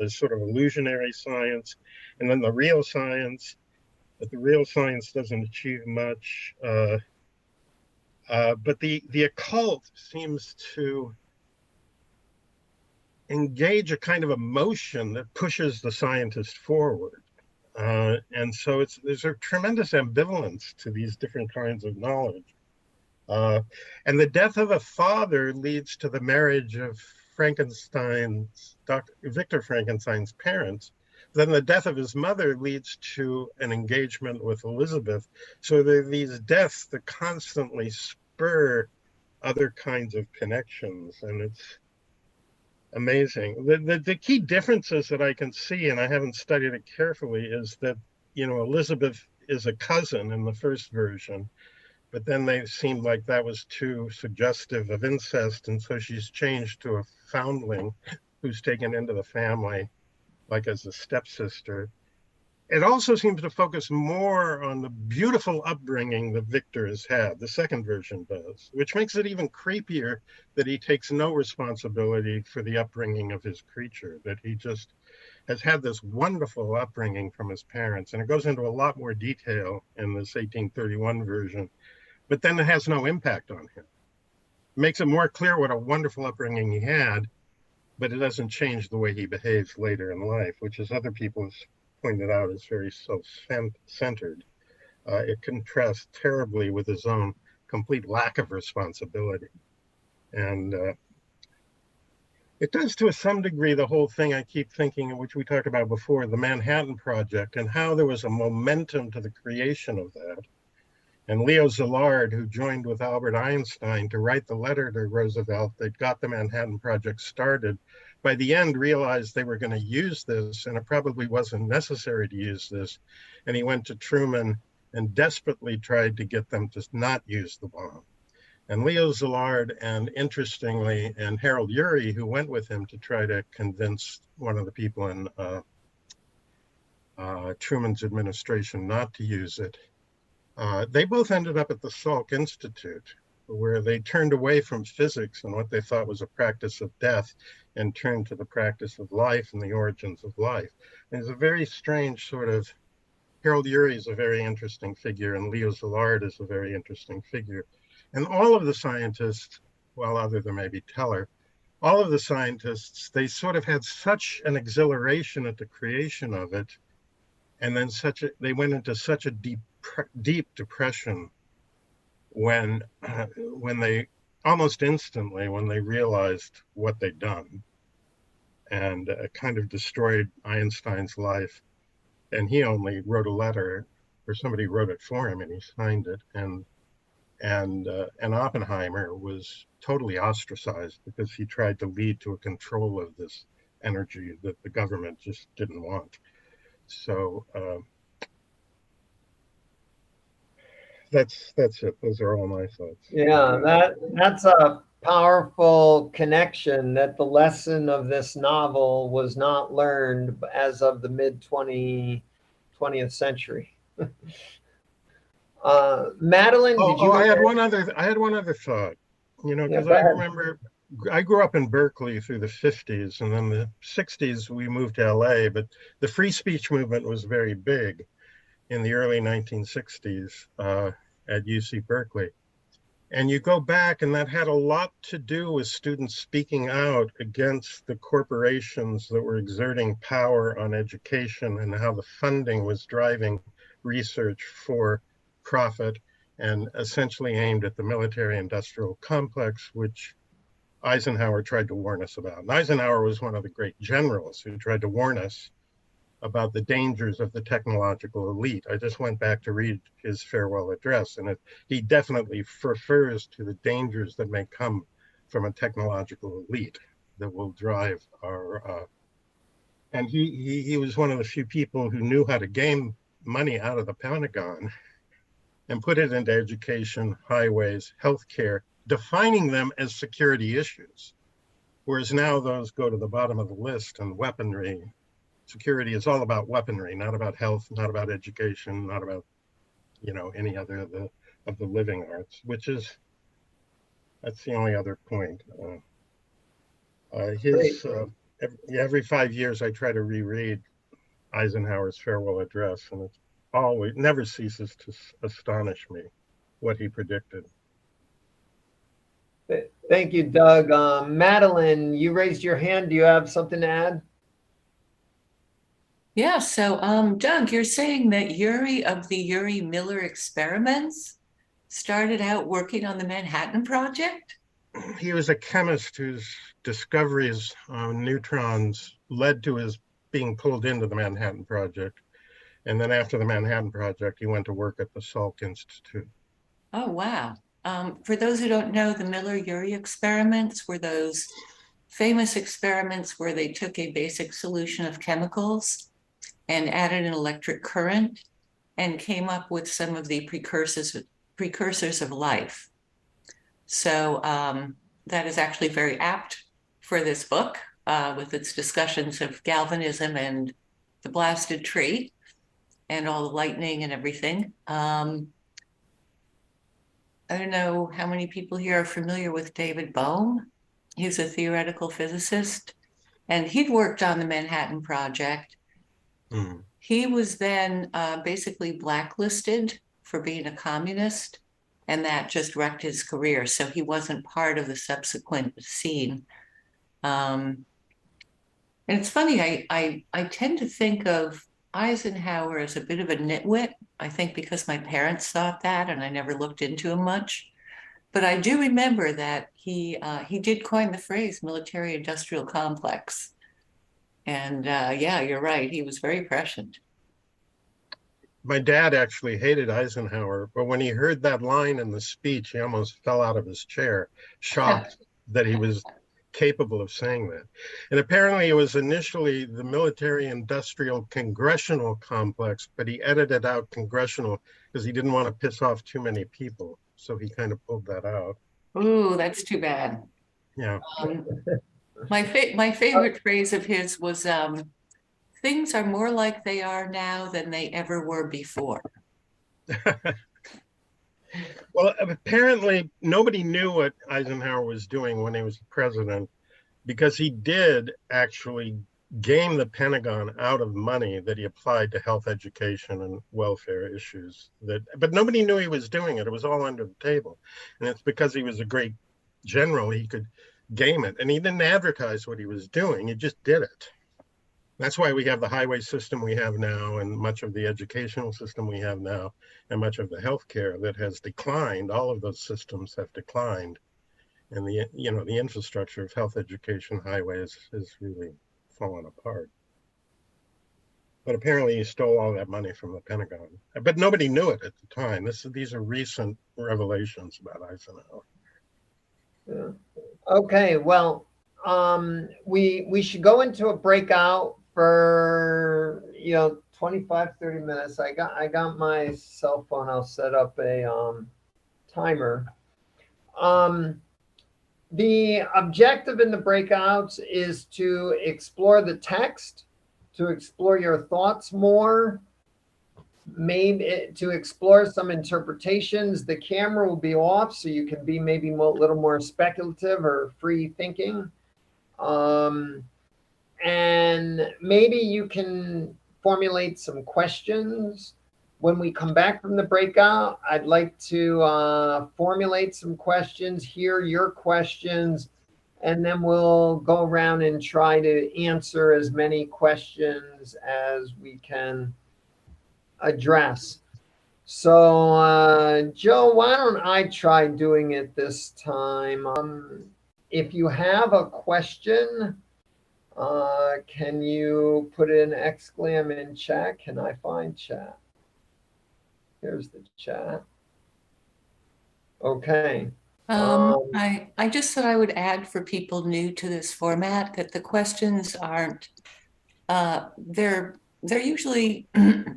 sort of illusionary science, and then the real science, but the real science doesn't achieve much. But the occult seems to engage a kind of emotion that pushes the scientist forward. And so there's a tremendous ambivalence to these different kinds of knowledge. And the death of a father leads to the marriage of Victor Frankenstein's parents. Then the death of his mother leads to an engagement with Elizabeth. So there are these deaths that constantly spur other kinds of connections, and it's amazing. The key differences that I can see, and I haven't studied it carefully, is that Elizabeth is a cousin in the first version, but then they seemed like that was too suggestive of incest, and so she's changed to a foundling who's taken into the family, like as a stepsister. It also seems to focus more on the beautiful upbringing that Victor has had, the second version does, which makes it even creepier that he takes no responsibility for the upbringing of his creature, that he just has had this wonderful upbringing from his parents. And it goes into a lot more detail in this 1831 version, but then it has no impact on him. It makes it more clear what a wonderful upbringing he had, but it doesn't change the way he behaves later in life, which, as other people have pointed out, is very self-centered. It contrasts terribly with his own complete lack of responsibility. And it does, to some degree, the whole thing I keep thinking, which we talked about before, the Manhattan Project, and how there was a momentum to the creation of that. And Leo Szilard, who joined with Albert Einstein to write the letter to Roosevelt that got the Manhattan Project started, by the end realized they were going to use this, and it probably wasn't necessary to use this. And he went to Truman and desperately tried to get them to not use the bomb. And Leo Szilard, and interestingly, and Harold Urey, who went with him to try to convince one of the people in Truman's administration not to use it, they both ended up at the Salk Institute, where they turned away from physics and what they thought was a practice of death and turned to the practice of life and the origins of life. And it's a very strange sort of, Harold Urey is a very interesting figure, and Leo Szilard is a very interesting figure. And all of the scientists, well, other than maybe Teller, all of the scientists, they sort of had such an exhilaration at the creation of it, and then they went into such a deep depression when they almost instantly, when they realized what they'd done, and kind of destroyed Einstein's life. And he only wrote a letter, or somebody wrote it for him, and he signed it. And Oppenheimer was totally ostracized because he tried to lead to a control of this energy that the government just didn't want. So that's it. Those are all my thoughts. Yeah, that's a powerful connection, that the lesson of this novel was not learned as of the mid-20th century. Madeline, did you? I had one other thought. You know, because I remember I grew up in Berkeley through the 50s, and then the 60s we moved to LA, but the free speech movement was very big in the early 1960s at UC Berkeley. And you go back, and that had a lot to do with students speaking out against the corporations that were exerting power on education, and how the funding was driving research for profit and essentially aimed at the military-industrial complex, which Eisenhower tried to warn us about. And Eisenhower was one of the great generals who tried to warn us about the dangers of the technological elite. I just went back to read his farewell address, and he definitely refers to the dangers that may come from a technological elite that will drive our, and he was one of the few people who knew how to game money out of the Pentagon and put it into education, highways, healthcare, defining them as security issues. Whereas now those go to the bottom of the list, and weaponry. Security is all about weaponry, not about health, not about education, not about, you know, any other of the living arts, that's the only other point. Every 5 years I try to reread Eisenhower's farewell address, and it never ceases to astonish me what he predicted. Thank you, Doug. Madeline, you raised your hand. Do you have something to add? Yeah, so Doug, you're saying that Urey of the Urey-Miller experiments started out working on the Manhattan Project? He was a chemist whose discoveries on neutrons led to his being pulled into the Manhattan Project. And then after the Manhattan Project, he went to work at the Salk Institute. Oh, wow. For those who don't know, the Miller-Urey experiments were those famous experiments where they took a basic solution of chemicals and added an electric current and came up with some of the precursors precursors of life. So that is actually very apt for this book with its discussions of galvanism and the blasted tree and all the lightning and everything. I don't know how many people here are familiar with David Bohm. He's a theoretical physicist, and he'd worked on the Manhattan Project. Mm. He was then basically blacklisted for being a communist, and that just wrecked his career. So he wasn't part of the subsequent scene. And it's funny, I tend to think of Eisenhower as a bit of a nitwit, I think because my parents thought that and I never looked into him much. But I do remember that he did coin the phrase military-industrial complex. And yeah, you're right, he was very prescient. My dad actually hated Eisenhower, but when he heard that line in the speech, he almost fell out of his chair, shocked that he was capable of saying that. And apparently it was initially the military-industrial congressional complex, but he edited out congressional because he didn't want to piss off too many people. So he kind of pulled that out. Ooh, that's too bad. Yeah. My favorite phrase of his was, things are more like they are now than they ever were before. Well, apparently nobody knew what Eisenhower was doing when he was president, because he did actually game the Pentagon out of money that he applied to health, education, and welfare issues. But nobody knew he was doing it. It was all under the table. And it's because he was a great general, he could game it. And he didn't advertise what he was doing. He just did it. That's why we have the highway system we have now, and much of the educational system we have now, and much of the healthcare that has declined. All of those systems have declined, and the infrastructure of health, education, highways is really fallen apart. But apparently, he stole all that money from the Pentagon. But nobody knew it at the time. These are recent revelations about Eisenhower. Yeah. Okay, well, we should go into a breakout for 25 30 minutes. I got my cell phone. I'll set up a timer. The objective in the breakouts is to explore the text, to explore your thoughts more, maybe to explore some interpretations. The camera will be off so you can be maybe a little more speculative or free thinking. And maybe you can formulate some questions. When we come back from the breakout, I'd like to formulate some questions, hear your questions, and then we'll go around and try to answer as many questions as we can address. So, Joe, why don't I try doing it this time? If you have a question, can you put an exclam in chat? Can I find chat? Here's the chat. Okay. I just thought I would add for people new to this format that the questions aren't, they're usually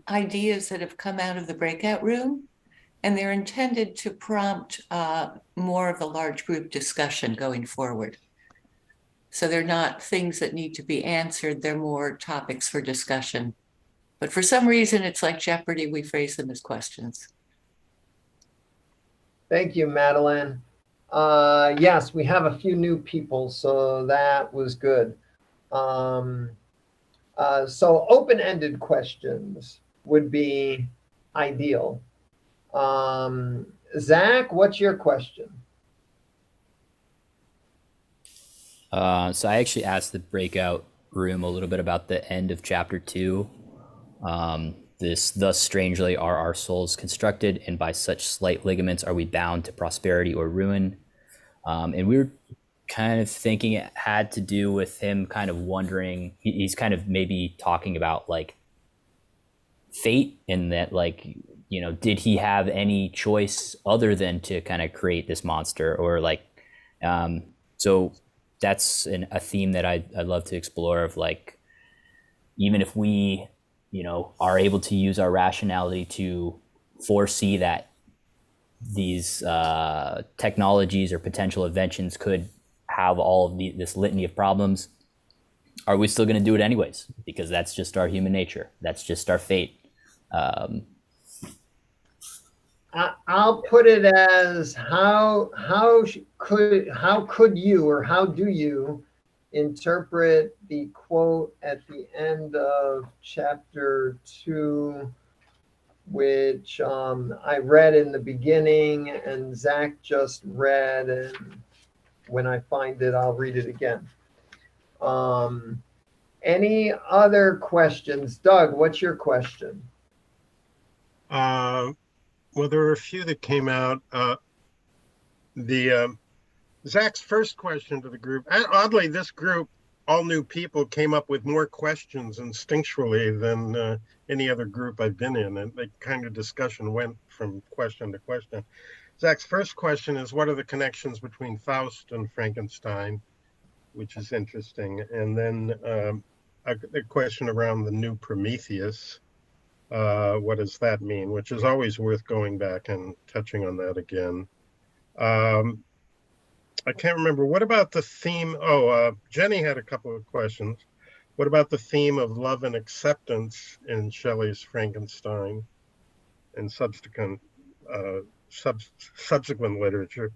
ideas that have come out of the breakout room, and they're intended to prompt more of a large group discussion going forward. So they're not things that need to be answered, they're more topics for discussion. But for some reason, it's like Jeopardy, we phrase them as questions. Thank you, Madeline. Yes, we have a few new people, so that was good. So open-ended questions would be ideal. Zach, what's your question? So I actually asked the breakout room a little bit about the end of chapter 2. Thus strangely are our souls constructed, and by such slight ligaments are we bound to prosperity or ruin. And we were kind of thinking it had to do with him kind of wondering, he's kind of maybe talking about like fate, and that like, did he have any choice other than to kind of create this monster, or like, so that's a theme that I'd love to explore, of like, even if we, are able to use our rationality to foresee that these technologies or potential inventions could have all of this litany of problems, are we still going to do it anyways? Because that's just our human nature. That's just our fate. I'll put it as how could you, or how do you interpret the quote at the end of chapter 2, which I read in the beginning and Zach just read, and when I find it, I'll read it again. Any other questions? Doug, what's your question? Well, there were a few that came out. Zach's first question to the group, and oddly, this group, all new people, came up with more questions instinctually than any other group I've been in. And the kind of discussion went from question to question. Zach's first question is, what are the connections between Faust and Frankenstein? Which is interesting. And then a question around the new Prometheus. What does that mean? Which is always worth going back and touching on that again. I can't remember. What about the theme? Jenny had a couple of questions. What about the theme of love and acceptance in Shelley's Frankenstein and subsequent literature?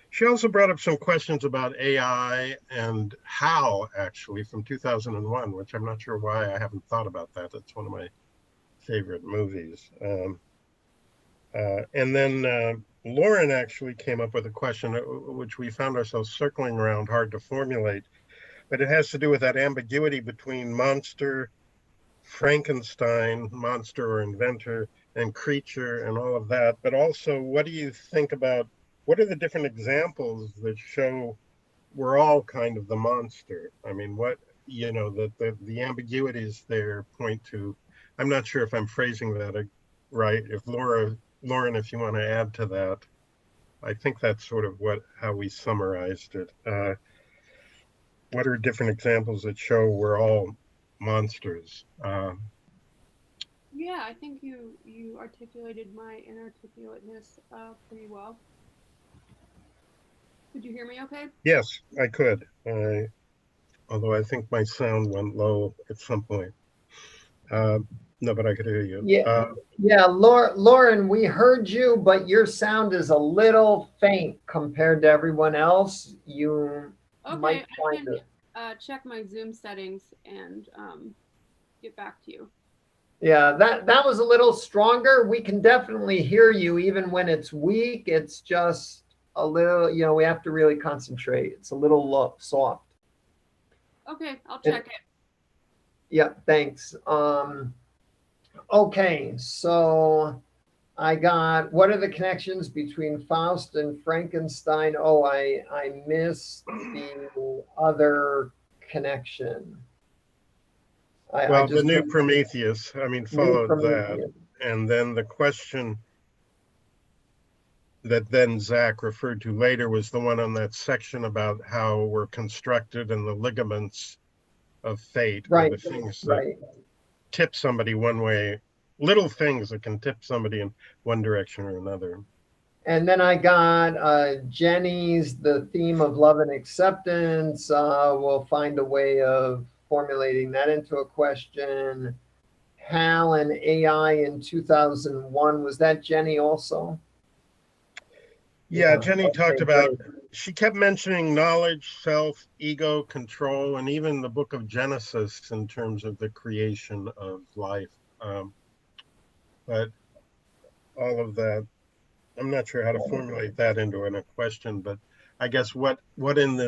She also brought up some questions about AI and How, actually, from 2001, which I'm not sure why I haven't thought about that. It's one of my favorite movies. And then Lauren actually came up with a question, which we found ourselves circling around, hard to formulate, but it has to do with that ambiguity between monster, Frankenstein, monster or inventor, and creature and all of that. But also, what do you think about, what are the different examples that show we're all kind of the monster? I mean, what, the ambiguities there point to, I'm not sure if I'm phrasing that right. If Lauren, if you want to add to that, I think that's sort of how we summarized it. What are different examples that show we're all monsters? Yeah, I think you articulated my inarticulateness pretty well. Could you hear me okay? Yes, I could. Although I think my sound went low at some point. No, but I could hear you. Yeah, Lauren, we heard you, but your sound is a little faint compared to everyone else. You might find it. Check my Zoom settings and get back to you. Yeah, that was a little stronger. We can definitely hear you even when it's weak. It's just a little, we have to really concentrate. It's a little soft. Okay, I'll check it. Yeah, thanks. Okay, so I got, what are the connections between Faust and Frankenstein? Oh, I missed the other connection. The new Prometheus, followed that. And then the question that then Zach referred to later was the one on that section about how we're constructed and the ligaments of fate, right? The things that tip somebody one way, little things that can tip somebody in one direction or another. And then I got Jenny's, the theme of love and acceptance. We'll find a way of formulating that into a question. Hal and AI in 2001. Was that Jenny also? Yeah, Jenny talked about, she kept mentioning knowledge, self, ego, control, and even the book of Genesis in terms of the creation of life. But all of that, I'm not sure how to formulate that into a question, but I guess what in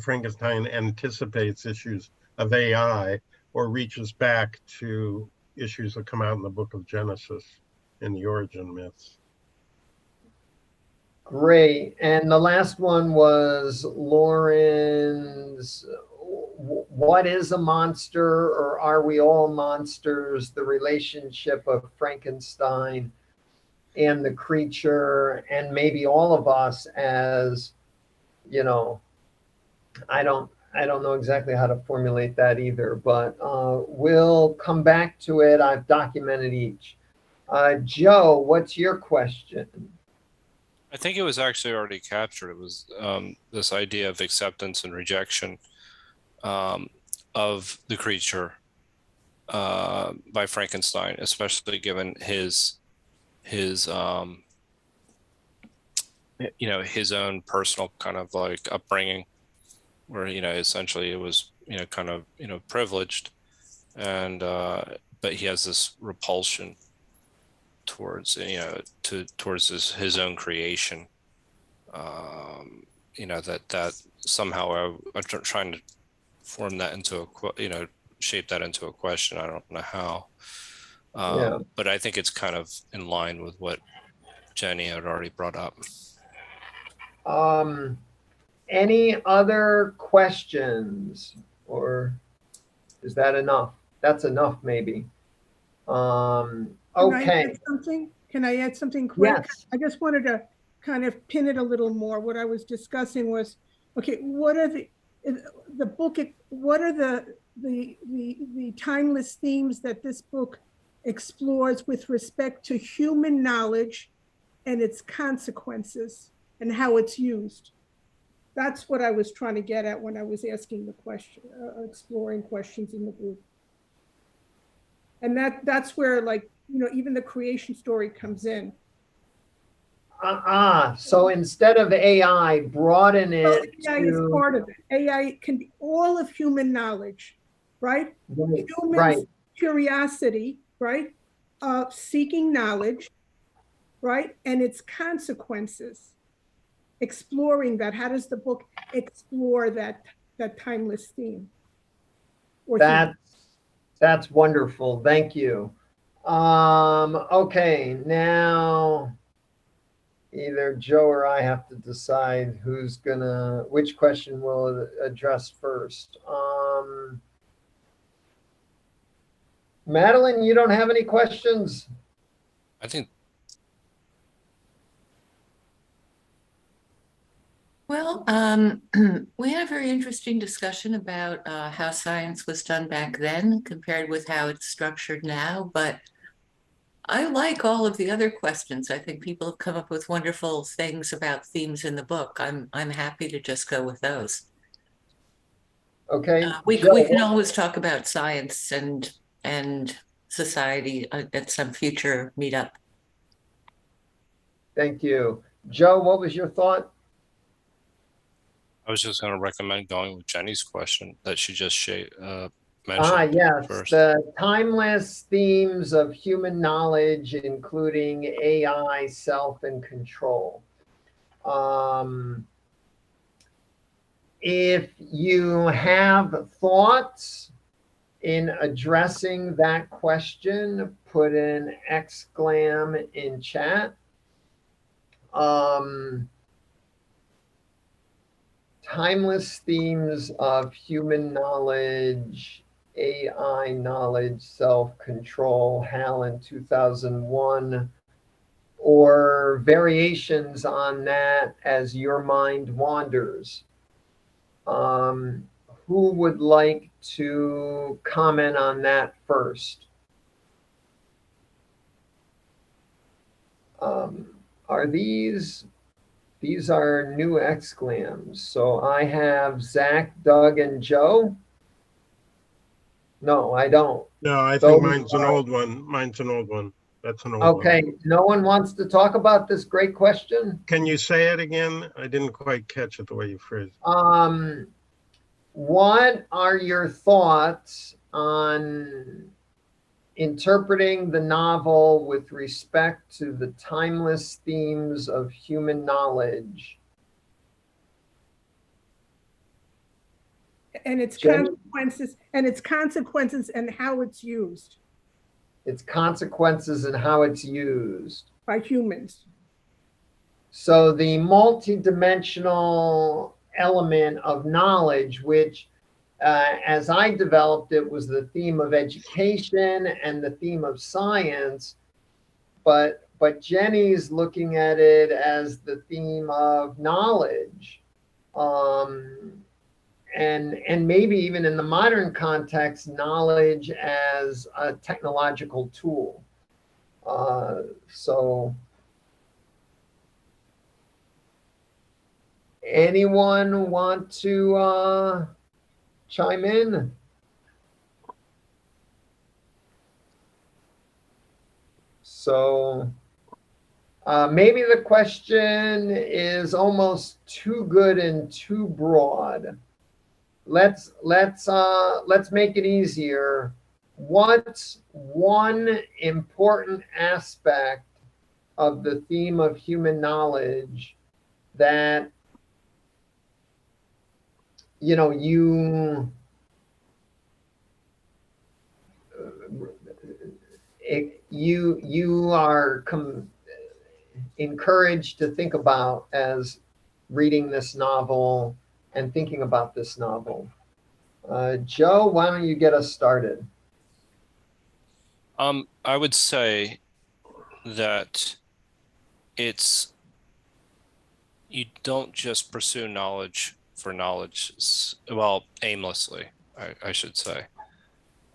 Frankenstein anticipates issues of AI or reaches back to issues that come out in the book of Genesis in the origin myths. Great. And the last one was Lauren's, what is a monster, or are we all monsters? The relationship of Frankenstein and the creature, and maybe all of us as, I don't know exactly how to formulate that either, but we'll come back to it. I've documented each. Joe, what's your question? I think it was actually already captured. It was this idea of acceptance and rejection of the creature by Frankenstein, especially given his his own personal kind of like upbringing, where essentially it was kind of privileged, and but he has this repulsion towards towards his own creation. That somehow I'm trying to form that into a shape that into a question. I don't know how, Yeah. but I think it's kind of in line with what Jenny had already brought up. Any other questions, or is that enough? That's enough, maybe. Okay. Can I add something quick? Yes. I just wanted to kind of pin it a little more. What I was discussing was, okay, what are the book, what are the timeless themes that this book explores with respect to human knowledge and its consequences and how it's used? That's what I was trying to get at when I was asking the question, exploring questions in the group. And that's where, like, even the creation story comes in. So instead of AI, broaden it. Well, AI is part of it. AI can be all of human knowledge, right? Right, Human right. curiosity, right? Seeking knowledge, right? And its consequences. Exploring that. How does the book explore that timeless theme? That's wonderful. Thank you. Okay, now either Joe or I have to decide which question we'll address first. Madeline, you don't have any questions? I think. Well, we had a very interesting discussion about how science was done back then compared with how it's structured now, but I like all of the other questions. I think people have come up with wonderful things about themes in the book. I'm happy to just go with those. Okay. We Joe, can always talk about science and society at some future meetup. Thank you. Joe, what was your thought? I was just going to recommend going with Jenny's question that she just mentioned. Yes, first. the timeless themes of human knowledge, including AI, self, and control. If you have thoughts in addressing that question, put an exclam in chat. Timeless themes of human knowledge, AI knowledge, self-control, Hal in 2001, or variations on that as your mind wanders. Who would like to comment on that first? Are these are new exclams. So I have Zach, Doug, and Joe. No, I don't. No, I think mine's an old one. Mine's an old one. That's an old one. Okay, no one wants to talk about this great question? Can you say it again? I didn't quite catch it the way you phrased it. What are your thoughts on interpreting the novel with respect to the timeless themes of human knowledge? And its Jenny? consequences and how it's used. Its consequences and how it's used. By humans. So the multidimensional element of knowledge, which as I developed it, was the theme of education and the theme of science, but Jenny's looking at it as the theme of knowledge, and maybe even in the modern context, knowledge as a technological tool. So anyone want to chime in? So maybe the question is almost too good and too broad. Let's make it easier. What's one important aspect of the theme of human knowledge that you are encouraged to think about as reading this novel and thinking about this novel? Joe, why don't you get us started? I would say that you don't just pursue knowledge for knowledge, well, aimlessly, I should say.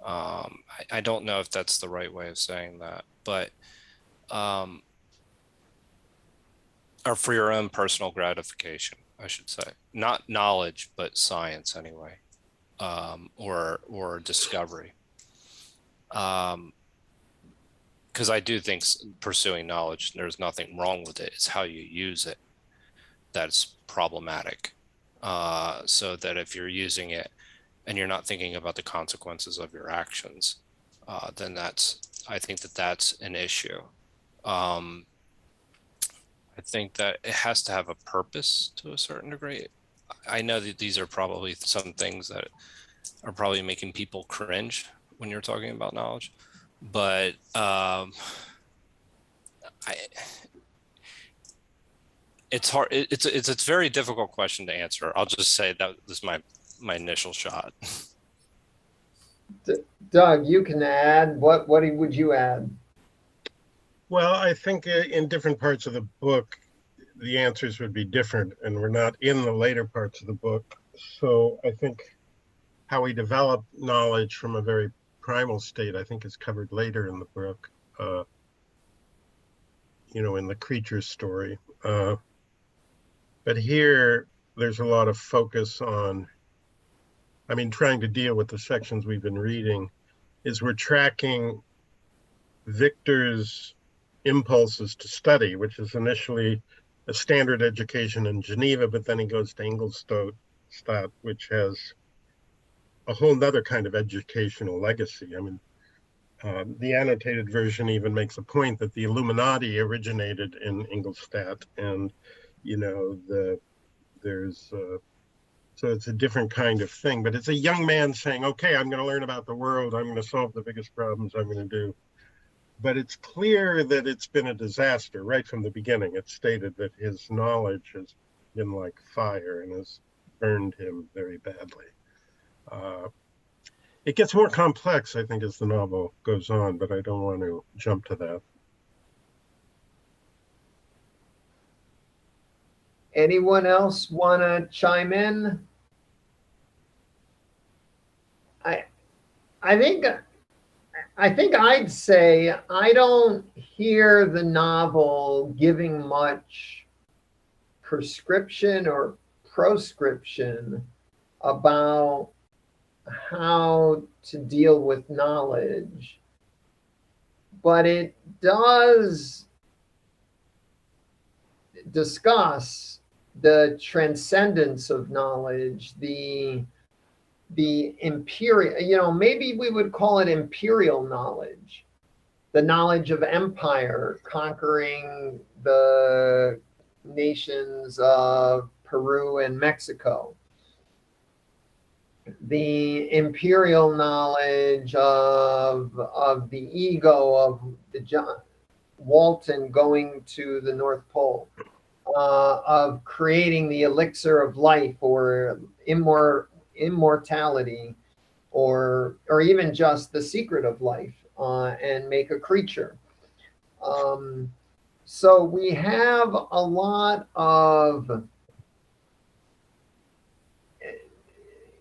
I don't know if that's the right way of saying that, but or for your own personal gratification, I should say. Not knowledge, but science anyway, or discovery. Because I do think pursuing knowledge, there's nothing wrong with it. It's how you use it that's problematic. So that if you're using it and you're not thinking about the consequences of your actions, then I think that's an issue. I think that it has to have a purpose to a certain degree. I know that these are probably some things that are probably making people cringe when you're talking about knowledge, but it's hard. It's a very difficult question to answer. I'll just say that this is my initial shot. Doug, you can add. What would you add? Well, I think in different parts of the book, the answers would be different, and we're not in the later parts of the book. So I think how we develop knowledge from a very primal state, I think, is covered later in the book, in the creature story. But here, there's a lot of focus on, trying to deal with the sections we've been reading, is we're tracking Victor's impulses to study, which is initially a standard education in Geneva, but then he goes to Ingolstadt, which has a whole nother kind of educational legacy. The annotated version even makes a point that the Illuminati originated in Ingolstadt, and so it's a different kind of thing, but it's a young man saying, okay, I'm going to learn about the world. I'm going to solve the biggest problems I'm going to do. But it's clear that it's been a disaster right from the beginning. It's stated that his knowledge has been like fire and has burned him very badly. It gets more complex, I think, as the novel goes on, but I don't want to jump to that. Anyone else want to chime in? I think I'd say I don't hear the novel giving much prescription or proscription about how to deal with knowledge, but it does discuss the transcendence of knowledge, the imperial, maybe we would call it imperial knowledge, the knowledge of empire conquering the nations of Peru and Mexico, the imperial knowledge of the ego of Walton going to the North Pole, of creating the elixir of life or immortality, or even just the secret of life, and make a creature. So we have a lot of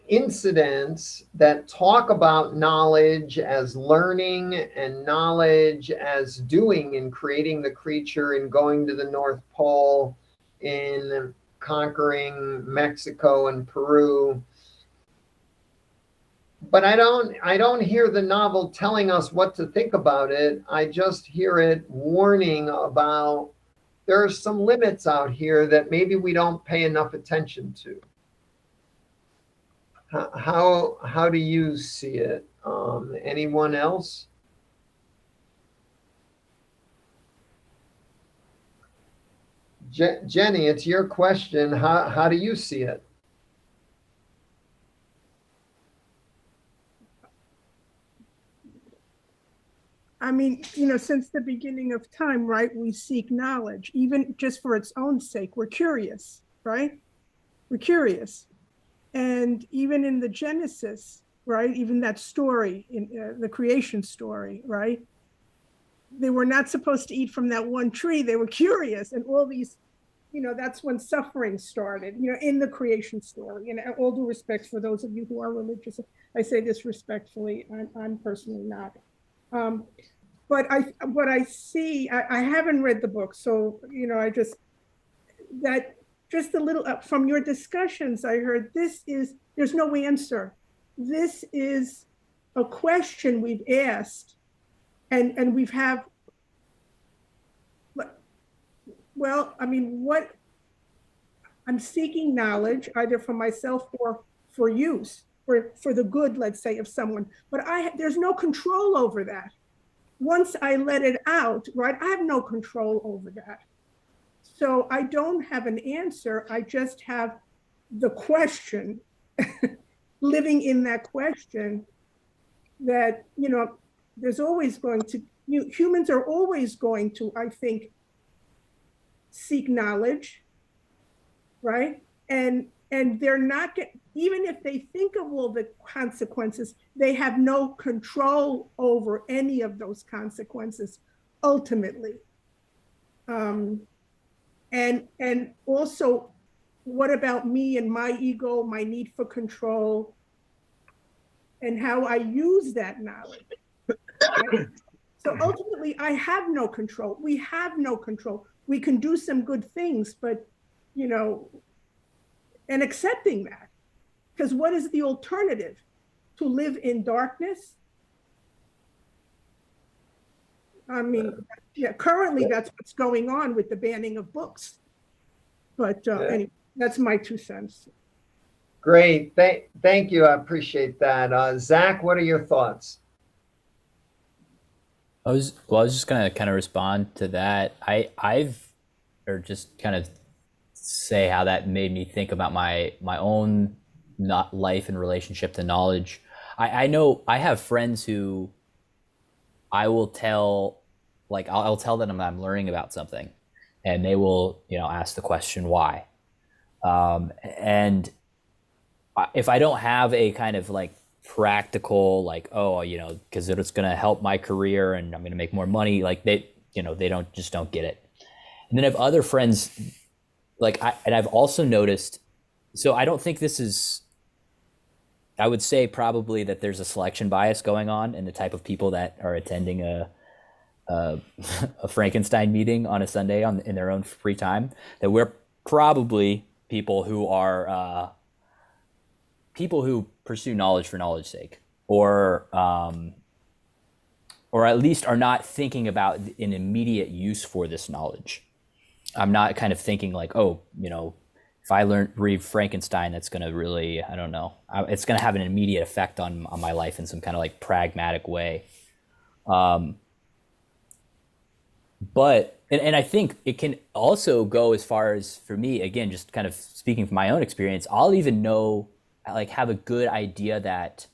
incidents that talk about knowledge as learning and knowledge as doing in creating the creature and going to the North Pole, in conquering Mexico and Peru. But I don't hear the novel telling us what to think about it. I just hear it warning about there are some limits out here that maybe we don't pay enough attention to. How do you see it? Anyone else? Jenny, it's your question. How do you see it? I mean, since the beginning of time, right, we seek knowledge, even just for its own sake. We're curious, right? We're curious. And even in the Genesis, right, even that story, in the creation story, right, they were not supposed to eat from that one tree. They were curious. And all these, that's when suffering started, in the creation story. And all due respect for those of you who are religious, I say this respectfully. I'm personally not. But what I see, I haven't read the book, so just a little from your discussions, I heard there's no answer. This is a question we've asked, and we've well, I mean, what I'm seeking knowledge either for myself or for use, for the good, let's say, of someone. But there's no control over that. Once I let it out, right, I have no control over that. So I don't have an answer. I just have the question, living in that question that, there's always going to, humans are always going to, I think, seek knowledge, right? And they're not, even if they think of all the consequences, they have no control over any of those consequences, ultimately. And also, what about me and my ego, my need for control, and how I use that knowledge? Right? So ultimately, I have no control. We have no control. We can do some good things, but, and accepting that. Because what is the alternative? To live in darkness? I mean, yeah, currently that's what's going on with the banning of books. But anyway, that's my 2 cents. Great. Thank you. I appreciate that. Zach, what are your thoughts? I was just gonna kind of respond to that. Or just kind of say how that made me think about my own not life and relationship to knowledge. I know I have friends who I will tell, like I'll tell them I'm learning about something, and they will, ask the question why. And if I don't have a kind of like practical, like, because it's going to help my career and I'm going to make more money, like they don't get it. And then I have other friends, and I've also noticed, so I don't think this is, I would say probably that there's a selection bias going on in the type of people that are attending a Frankenstein meeting on a Sunday in their own free time, that we're probably people who are people who pursue knowledge for knowledge's sake, or at least are not thinking about an immediate use for this knowledge. I'm not kind of thinking like, if I read Frankenstein, that's going to really, I don't know, it's going to have an immediate effect on my life in some kind of like pragmatic way. But I think it can also go as far as, for me, again, just kind of speaking from my own experience, I'll even have a good idea that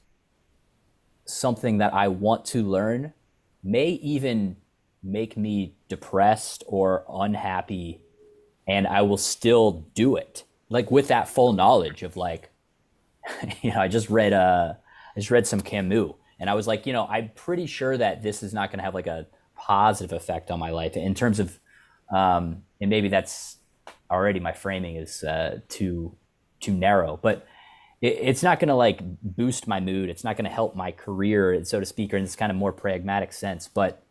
something that I want to learn may even make me depressed or unhappy, and I will still do it, like with that full knowledge of like, I just read some Camus, and I was like, I'm pretty sure that this is not going to have like a positive effect on my life in terms of, and maybe that's already my framing is too narrow, but it's not going to like boost my mood. It's not going to help my career, so to speak, or in this kind of more pragmatic sense. But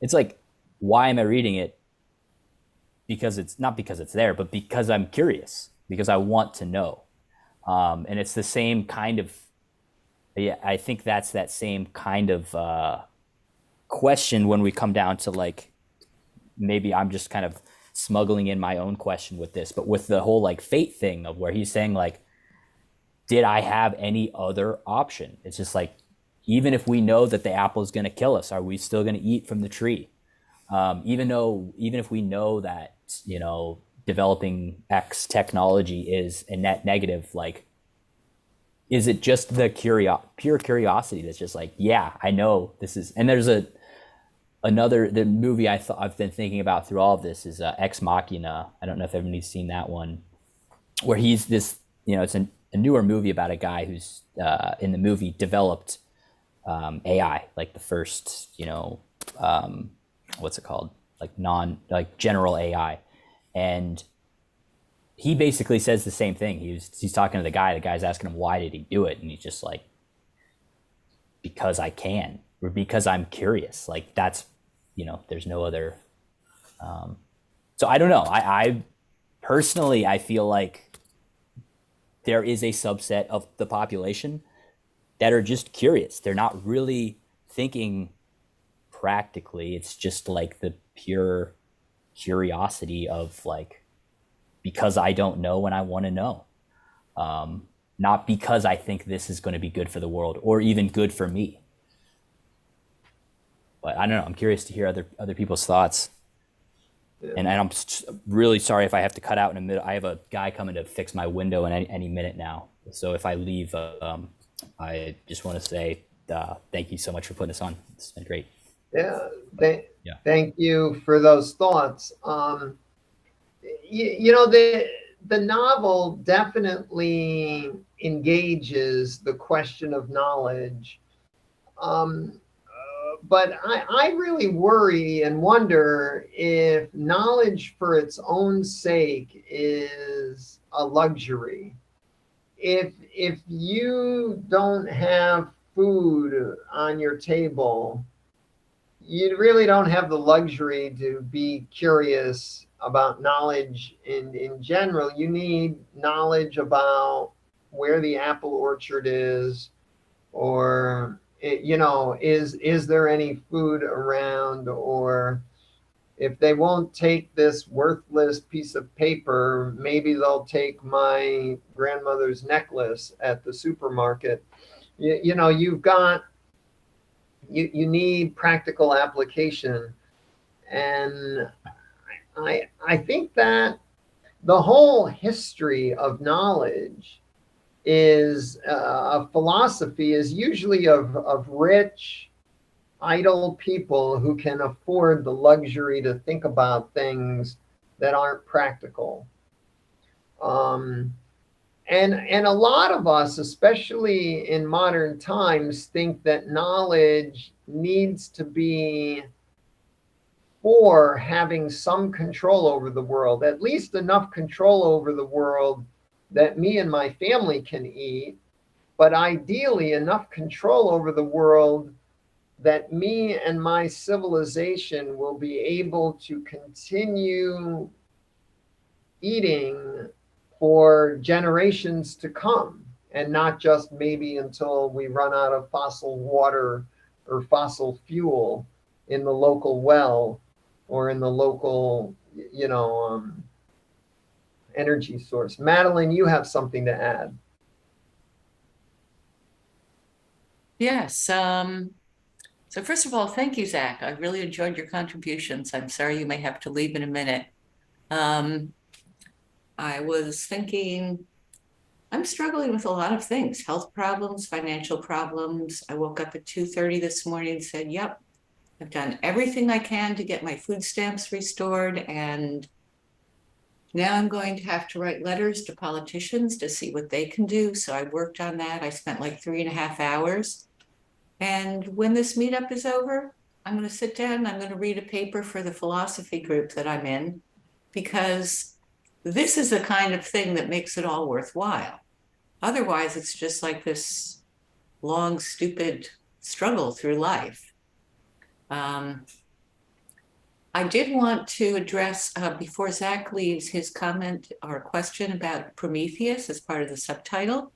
it's like, why am I reading it? Because it's not because it's there, but because I'm curious, because I want to know. And it's the same kind of, yeah, I think that's that same kind of question when we come down to like, maybe I'm just kind of smuggling in my own question with this, but with the whole like fate thing of where he's saying like, did I have any other option? It's just like, even if we know that the apple is going to kill us, are we still going to eat from the tree? Even if we know that, you know, developing X technology is a net negative, like, is it just the pure curiosity that's just like, yeah, I know this is, and there's the movie I've been thinking about through all of this is Ex Machina. I don't know if everybody's seen that one, where he's this, you know, it's a newer movie about a guy who's in the movie developed AI, like the first, you know, what's it called? Like general AI. And he basically says the same thing. He's talking to the guy's asking him, why did he do it? And he's just like, because I can, or because I'm curious. Like that's, you know, there's no other. So I don't know. I personally, I feel like there is a subset of the population that are just curious. They're not really thinking practically. It's just like the pure curiosity of like, because I don't know and I want to know. Not because I think this is going to be good for the world or even good for me. But I don't know. I'm curious to hear other people's thoughts. Yeah. And I'm really sorry if I have to cut out in a minute. I have a guy coming to fix my window in any minute now. So if I leave, I just want to say thank you so much for putting this on. It's been great. Yeah. Thank you for those thoughts. You know, the novel definitely engages the question of knowledge. But I really worry and wonder if knowledge for its own sake is a luxury. If you don't have food on your table, you really don't have the luxury to be curious about knowledge in general. You need knowledge about where the apple orchard is, or, you know, is there any food around, or if they won't take this worthless piece of paper, maybe they'll take my grandmother's necklace at the supermarket. You know, you've got, you need practical application. And I think that the whole history of knowledge is a philosophy is usually of rich, idle people who can afford the luxury to think about things that aren't practical. And a lot of us, especially in modern times, think that knowledge needs to be for having some control over the world, at least enough control over the world that me and my family can eat, but ideally enough control over the world that me and my civilization will be able to continue eating for generations to come, and not just maybe until we run out of fossil water or fossil fuel in the local well or in the local, you know, energy source. Madeline, you have something to add. Yes. So first of all, thank you, Zach. I really enjoyed your contributions. I'm sorry you may have to leave in a minute. I was thinking, I'm struggling with a lot of things, health problems, financial problems. I woke up at 2:30 this morning and said, yep, I've done everything I can to get my food stamps restored. And now I'm going to have to write letters to politicians to see what they can do. So I worked on that. I spent like 3.5 hours. And when this meetup is over, I'm going to sit down and I'm going to read a paper for the philosophy group that I'm in, because this is the kind of thing that makes it all worthwhile. Otherwise, it's just like this long, stupid struggle through life. I did want to address, before Zach leaves, his comment or question about Prometheus as part of the subtitle.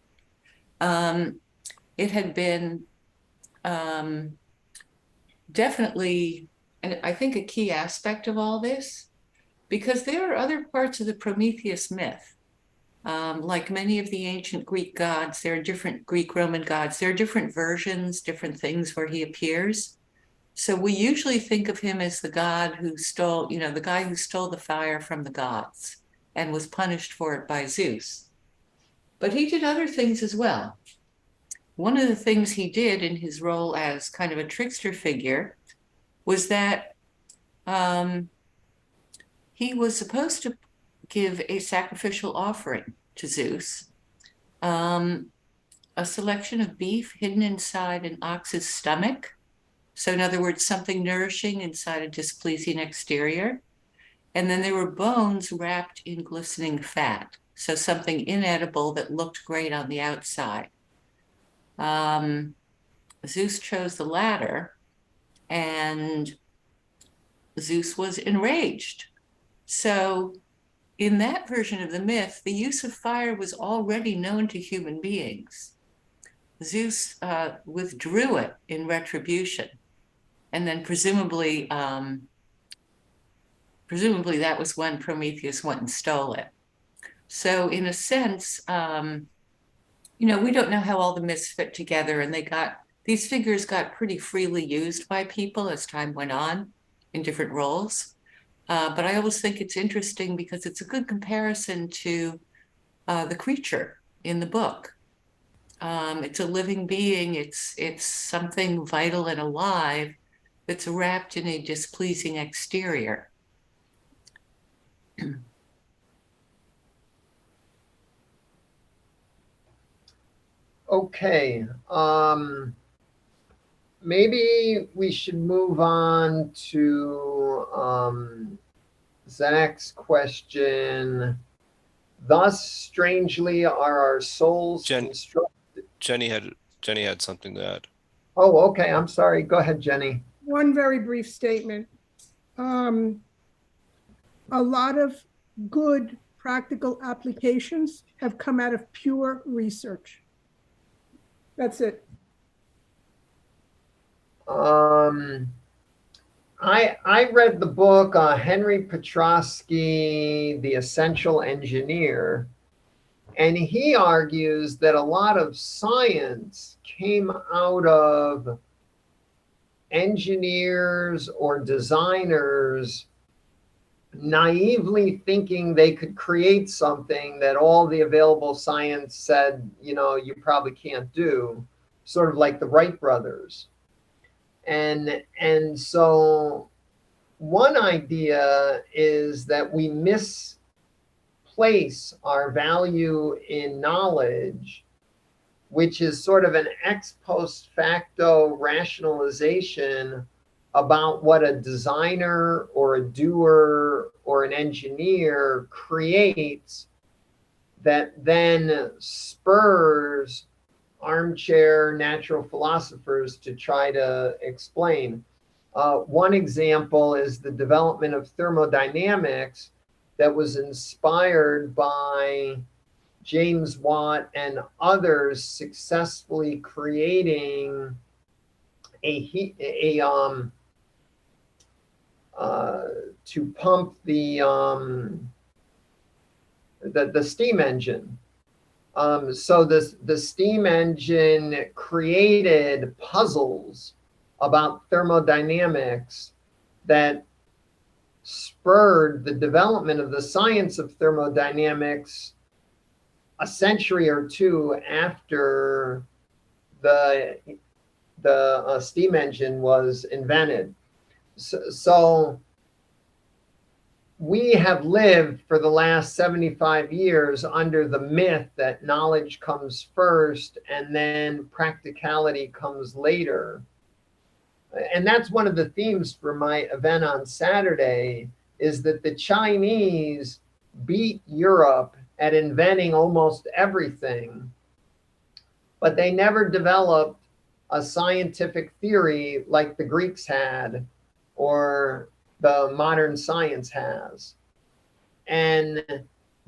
It had been definitely, and I think, a key aspect of all this, because there are other parts of the Prometheus myth. Like many of the ancient Greek gods, there are different Greek Roman gods, there are different versions, different things where he appears. So we usually think of him as the god who stole, the guy who stole the fire from the gods and was punished for it by Zeus. But he did other things as well. One of the things he did in his role as kind of a trickster figure was that he was supposed to give a sacrificial offering to Zeus, a selection of beef hidden inside an ox's stomach. So in other words, something nourishing inside a displeasing exterior. And then there were bones wrapped in glistening fat. So something inedible that looked great on the outside. Zeus chose the latter, and Zeus was enraged. So in that version of the myth, the use of fire was already known to human beings. Zeus withdrew it in retribution. And then presumably that was when Prometheus went and stole it. So in a sense, we don't know how all the myths fit together, and these figures got pretty freely used by people as time went on in different roles. But I always think it's interesting because it's a good comparison to the creature in the book. It's a living being. It's something vital and alive that's wrapped in a displeasing exterior. Okay. Maybe we should move on to Zach's question. Thus, strangely, are our souls constructed. Jenny had something to add. Oh, okay. I'm sorry. Go ahead, Jenny. One very brief statement. A lot of good practical applications have come out of pure research. That's it. I read the book Henry Petrosky, The Essential Engineer, and he argues that a lot of science came out of engineers or designers naively thinking they could create something that all the available science said, you probably can't do, sort of like the Wright brothers. And so one idea is that we misplace our value in knowledge, which is sort of an ex post facto rationalization about what a designer or a doer or an engineer creates, that then spurs armchair natural philosophers to try to explain. One example is the development of thermodynamics that was inspired by James Watt and others successfully creating to pump the steam engine. So the steam engine created puzzles about thermodynamics that spurred the development of the science of thermodynamics a century or two after the steam engine was invented. So we have lived for the last 75 years under the myth that knowledge comes first and then practicality comes later. And that's one of the themes for my event on Saturday, is that the Chinese beat Europe at inventing almost everything, but they never developed a scientific theory like the Greeks had or the modern science has. And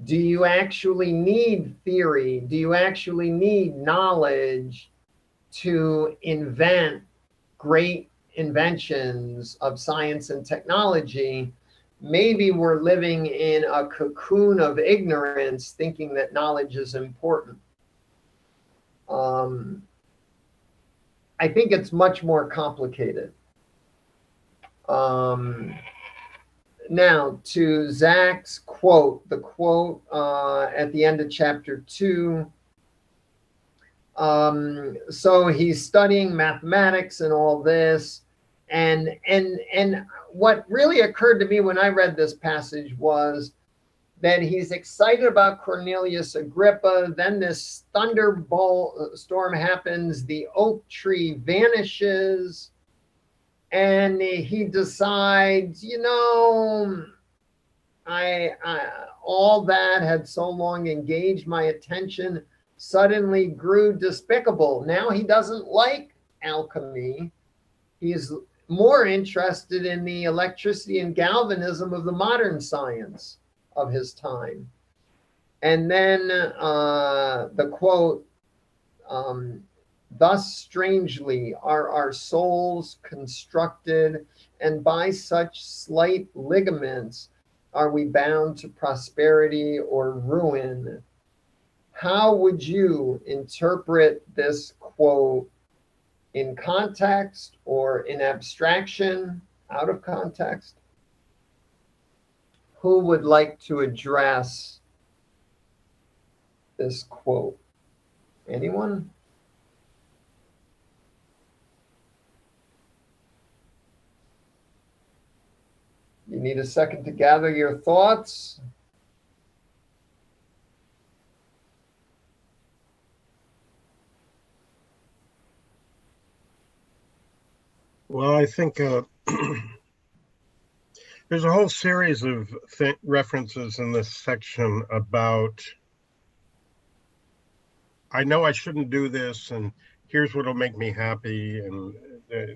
do you actually need theory? Do you actually need knowledge to invent great inventions of science and technology? Maybe we're living in a cocoon of ignorance, thinking that knowledge is important. I think it's much more complicated. Now, to Zach's quote, the quote at the end of chapter 2. So he's studying mathematics and all this. And what really occurred to me when I read this passage was that he's excited about Cornelius Agrippa. Then this thunderbolt storm happens. The oak tree vanishes. And he decides, you know, I all that had so long engaged my attention suddenly grew despicable. Now he doesn't like alchemy. He's more interested in the electricity and galvanism of the modern science of his time. And then the quote, thus strangely are our souls constructed, and by such slight ligaments are we bound to prosperity or ruin. How would you interpret this quote in context or in abstraction, out of context? Who would like to address this quote? Anyone? You need a second to gather your thoughts. Well, I think there's a whole series of references in this section about, I know I shouldn't do this, and here's what'll make me happy. And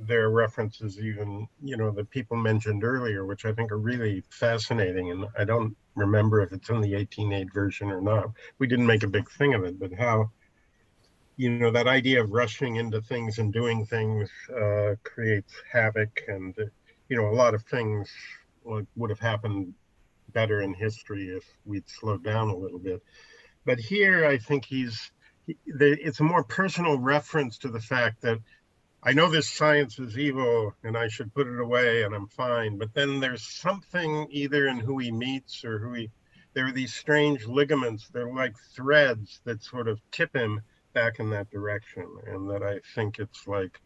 there are references even, you know, that people mentioned earlier, which I think are really fascinating. And I don't remember if it's in the 18.8 version or not. We didn't make a big thing of it, but how, you know, that idea of rushing into things and doing things creates havoc. And, you know, a lot of things would have happened better in history if we'd slowed down a little bit. But here, I think it's a more personal reference to the fact that I know this science is evil and I should put it away and I'm fine. But then there's something either in who he meets or there are these strange ligaments. They're like threads that sort of tip him back in that direction. And that I think it's like,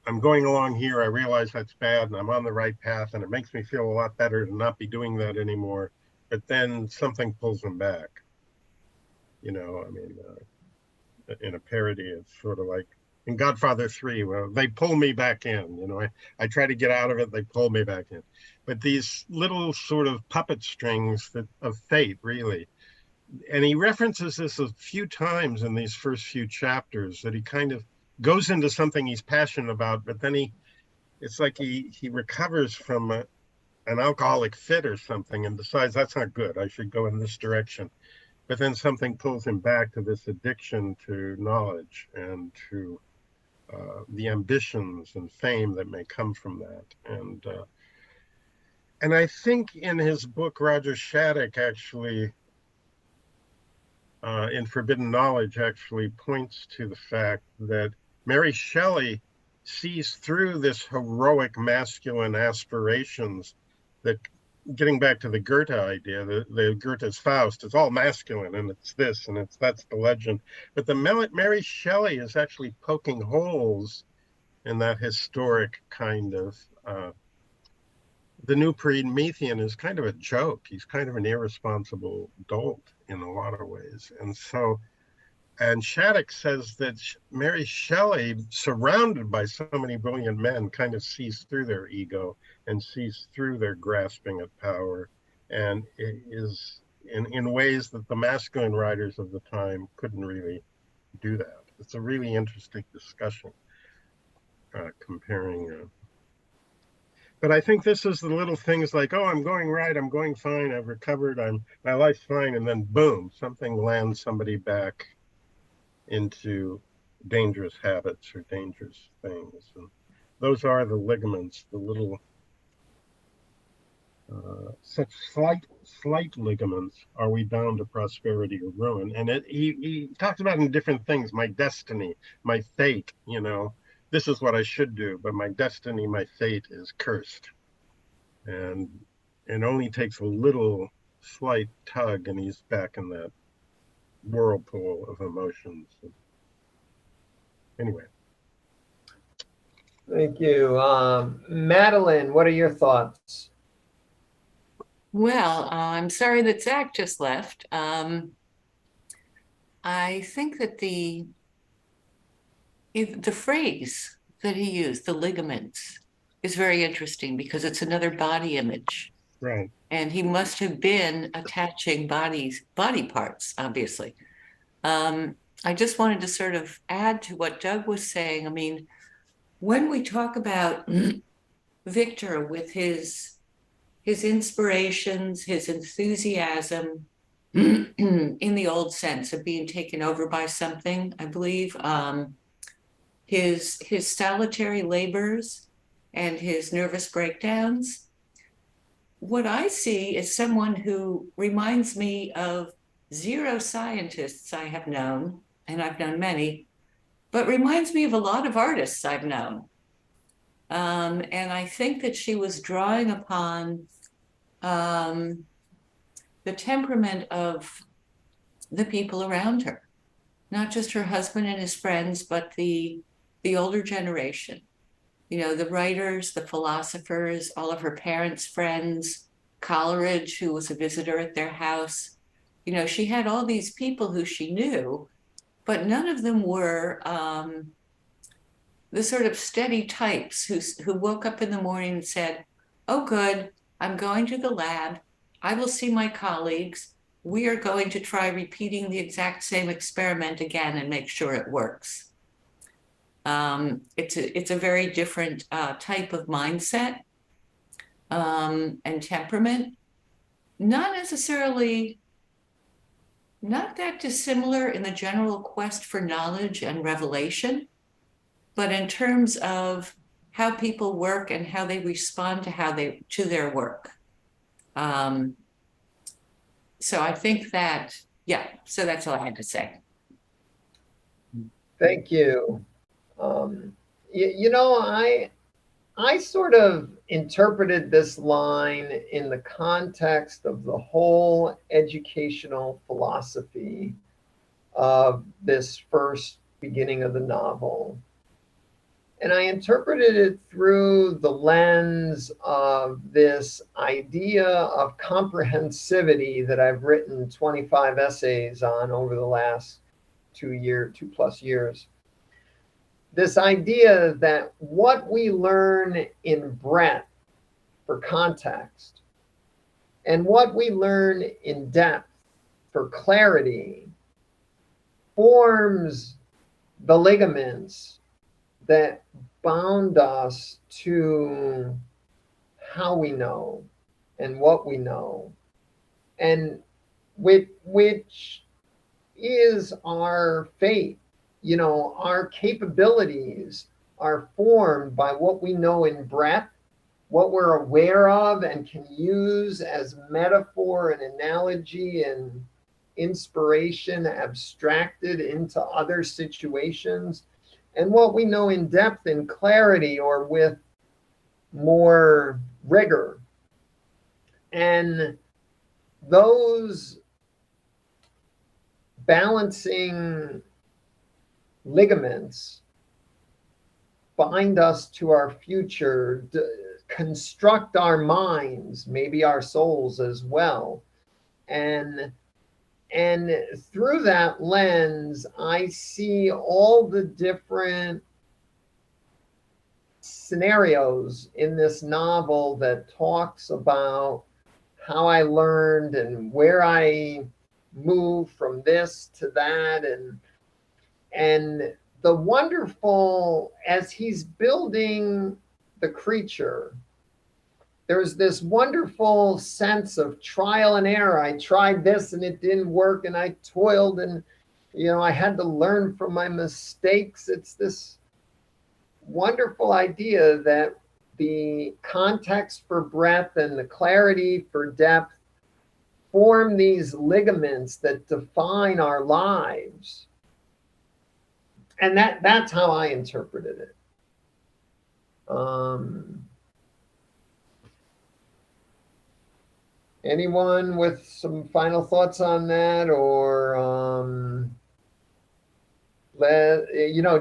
I'm going along here, I realize that's bad and I'm on the right path and it makes me feel a lot better to not be doing that anymore. But then something pulls him back. You know, I mean, in a parody, it's sort of like in Godfather 3, well, they pull me back in, you know, I try to get out of it, they pull me back in. But these little sort of puppet strings of fate, really. And he references this a few times in these first few chapters, that he kind of goes into something he's passionate about, but then it's like he recovers from an alcoholic fit or something and decides that's not good, I should go in this direction. But then something pulls him back to this addiction to knowledge and to the ambitions and fame that may come from that. And I think in his book, Roger Shattuck actually, in Forbidden Knowledge, actually points to the fact that Mary Shelley sees through this heroic masculine aspirations that, getting back to the Goethe idea, the Goethe's Faust, it's all masculine and it's this and that's the legend. But the Mary Shelley is actually poking holes in that historic kind of, the new Promethean is kind of a joke. He's kind of an irresponsible dolt in a lot of ways. And Shattuck says that Mary Shelley, surrounded by so many brilliant men, kind of sees through their ego and sees through their grasping at power, and is in ways that the masculine writers of the time couldn't really do that. It's a really interesting discussion, comparing. But I think this is the little things like, oh, I'm going right, I'm going fine, I've recovered, my life's fine, and then boom, something lands somebody back into dangerous habits or dangerous things. And those are the ligaments, the little such slight ligaments are we bound to prosperity or ruin. And he talks about in different things, my destiny, my fate, this is what I should do, but my destiny, my fate is cursed. And it only takes a little slight tug and he's back in that whirlpool of emotions. Anyway. Thank you. Madeline, what are your thoughts? Well, I'm sorry that Zach just left. I think that the phrase that he used, the ligaments, is very interesting because it's another body image. Right. And he must have been attaching body parts, obviously. I just wanted to sort of add to what Doug was saying. I mean, when we talk about Victor with his inspirations, his enthusiasm, in the old sense of being taken over by something, I believe, his solitary labors and his nervous breakdowns, what I see is someone who reminds me of zero scientists I have known, and I've known many, but reminds me of a lot of artists I've known. And I think that she was drawing upon the temperament of the people around her, not just her husband and his friends, but the older generation. The writers, the philosophers, all of her parents' friends, Coleridge, who was a visitor at their house. She had all these people who she knew, but none of them were the sort of steady types who woke up in the morning and said, oh, good, I'm going to the lab. I will see my colleagues. We are going to try repeating the exact same experiment again and make sure it works. It's a very different type of mindset and temperament. Not that dissimilar in the general quest for knowledge and revelation, but in terms of how people work and how they respond to their work. So I think that, so that's all I had to say. Thank you. I sort of interpreted this line in the context of the whole educational philosophy of this first beginning of the novel. And I interpreted it through the lens of this idea of comprehensivity that I've written 25 essays on over the last 2+ years. This idea that what we learn in breadth for context and what we learn in depth for clarity forms the ligaments that bound us to how we know and what we know, and which is our fate. Our capabilities are formed by what we know in breadth, what we're aware of and can use as metaphor and analogy and inspiration abstracted into other situations, and what we know in depth and clarity or with more rigor. And those balancing ligaments bind us to our future, construct our minds, maybe our souls as well. And through that lens, I see all the different scenarios in this novel that talks about how I learned and where I moved from this to that. And the wonderful, as he's building the creature, there's this wonderful sense of trial and error. I tried this and it didn't work, and I toiled, and I had to learn from my mistakes. It's this wonderful idea that the context for breadth and the clarity for depth form these ligaments that define our lives. And that's how I interpreted it. Anyone with some final thoughts on that? Or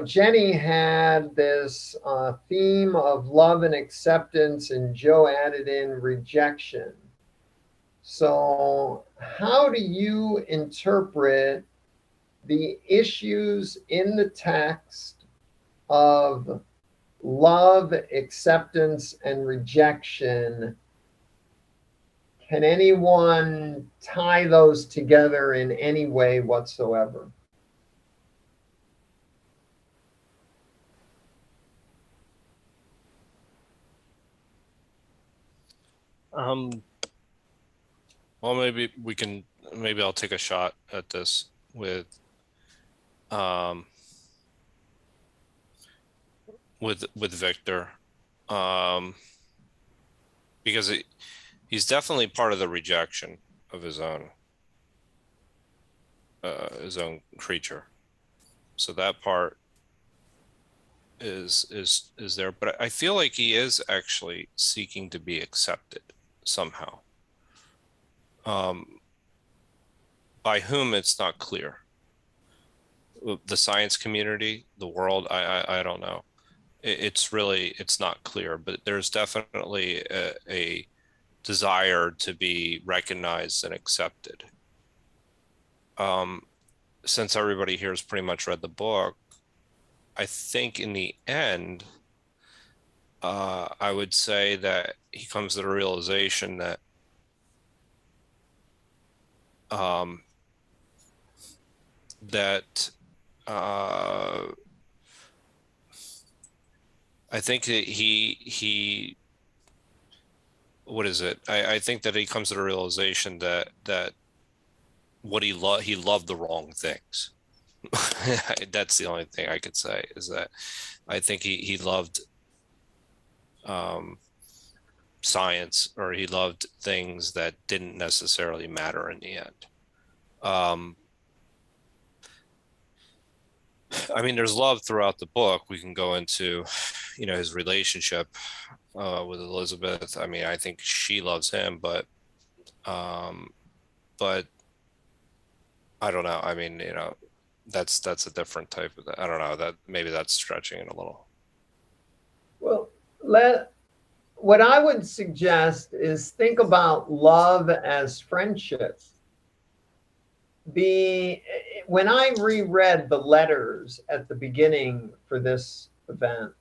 Jenny had this theme of love and acceptance, and Joe added in rejection. So how do you interpret the issues in the text of love, acceptance, and rejection? Can anyone tie those together in any way whatsoever? Well, maybe I'll take a shot at this with Victor, because he's definitely part of the rejection of his own creature. So that part is there, but I feel like he is actually seeking to be accepted somehow. By whom, it's not clear. The science community, the world, I don't know. It's not clear, but there's definitely a desire to be recognized and accepted. Since everybody here has pretty much read the book, I think in the end, I would say that he comes to the realization that I think that he what is it? I think that he comes to the realization that he loved the wrong things. That's the only thing I could say, is that I think he loved science, or he loved things that didn't necessarily matter in the end. I mean, there's love throughout the book. We can go into, his relationship with Elizabeth. I mean, I think she loves him, but I don't know. I mean, that's a different type of, I don't know, that maybe that's stretching it a little. Well, what I would suggest is think about love as friendship. When I reread the letters at the beginning for this event,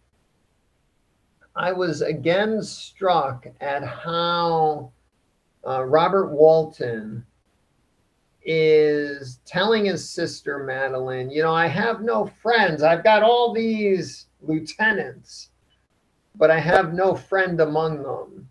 I was again struck at how Robert Walton is telling his sister Madeline, I have no friends. I've got all these lieutenants, but I have no friend among them.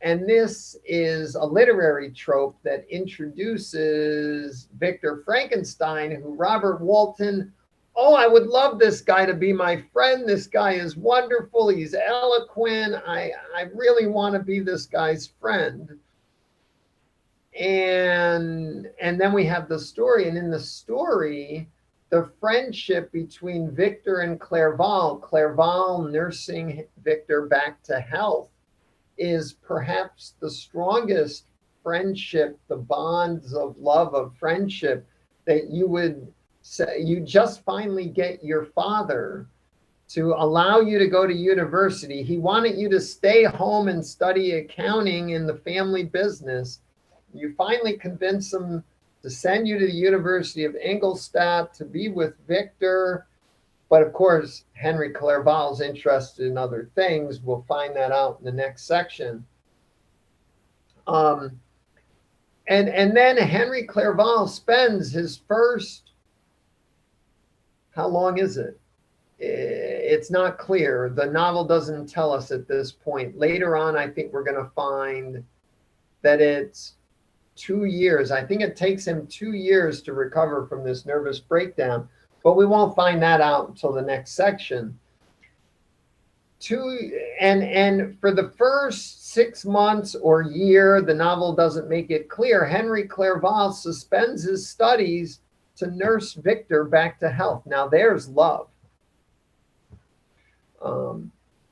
And this is a literary trope that introduces Victor Frankenstein, who Robert Walton, I would love this guy to be my friend. This guy is wonderful. He's eloquent. I really want to be this guy's friend. And then we have the story. And in the story, the friendship between Victor and Clerval nursing Victor back to health, is perhaps the strongest friendship, the bonds of love, of friendship, that you would say. You just finally get your father to allow you to go to university. He wanted you to stay home and study accounting in the family business. You finally convince him to send you to the University of Ingolstadt to be with Victor. But of course, Henry Clerval's interested in other things. We'll find that out in the next section. And then Henry Clerval spends his first How long is it? It's not clear. The novel doesn't tell us at this point. Later on, I think we're going to find that it's 2 years. I think it takes him 2 years to recover from this nervous breakdown, but we won't find that out until the next section. And for the first 6 months or year, the novel doesn't make it clear. Henry Clerval suspends his studies to nurse Victor back to health. Now there's love.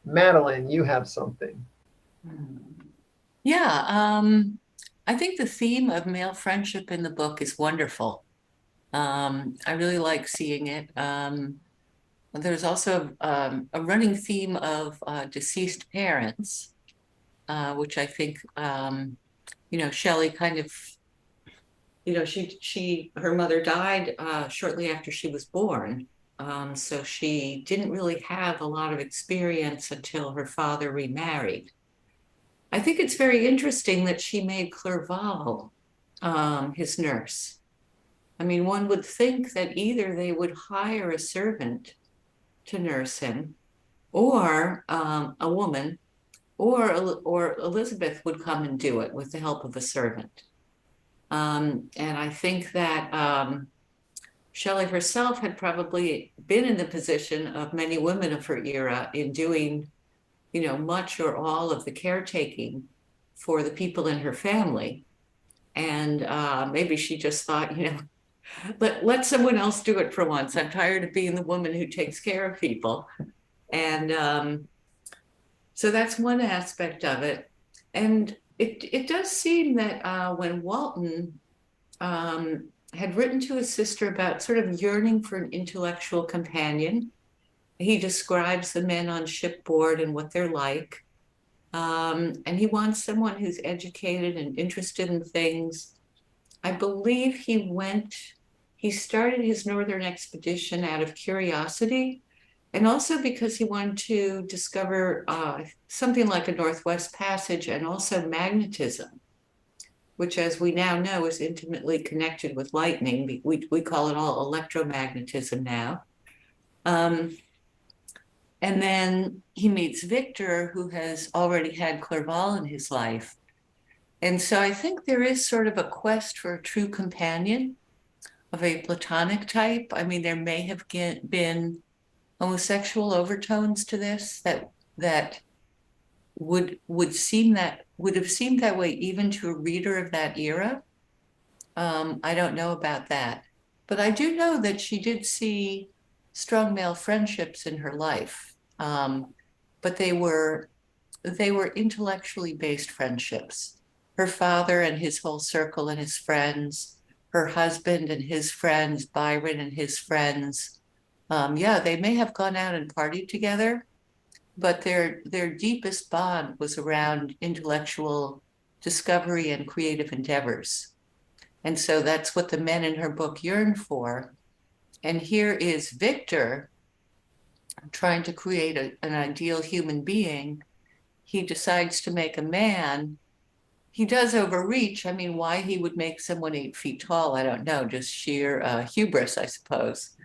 Madeline, you have something. Yeah, I think the theme of male friendship in the book is wonderful. I really like seeing it. There's also a running theme of deceased parents, which I think, Shelley kind of, her mother died shortly after she was born. So she didn't really have a lot of experience until her father remarried. I think it's very interesting that she made Clerval his nurse. I mean, one would think that either they would hire a servant to nurse him, or a woman, or Elizabeth would come and do it with the help of a servant. And I think that Shelley herself had probably been in the position of many women of her era in doing, much or all of the caretaking for the people in her family. And maybe she just thought, let someone else do it for once. I'm tired of being the woman who takes care of people. And so that's one aspect of it. And it does seem that when Walton had written to his sister about sort of yearning for an intellectual companion, he describes the men on shipboard and what they're like. And he wants someone who's educated and interested in things. I believe he started his northern expedition out of curiosity, and also because he wanted to discover something like a Northwest Passage and also magnetism, which, as we now know, is intimately connected with lightning. We call it all electromagnetism now. And then he meets Victor, who has already had Clerval in his life. And so I think there is sort of a quest for a true companion of a platonic type. I mean, there may have been homosexual overtones to this that would have seemed that way even to a reader of that era. I don't know about that, but I do know that she did see strong male friendships in her life, but they were intellectually based friendships. Her father and his whole circle and his friends, her husband and his friends, Byron and his friends. They may have gone out and partied together, but their deepest bond was around intellectual discovery and creative endeavors. And so that's what the men in her book yearn for. And here is Victor trying to create an ideal human being. He decides to make a man. He does overreach. I mean, why he would make someone 8 feet tall, I don't know, just sheer hubris, I suppose.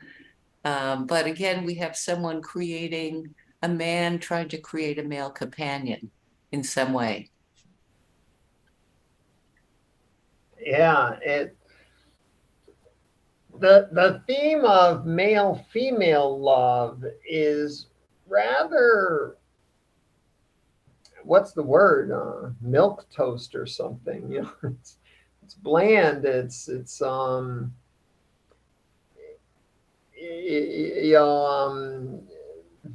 But again, we have someone creating a man trying to create a male companion in some way. Yeah, the theme of male-female love is rather, what's the word? Milk toast or something. It's bland.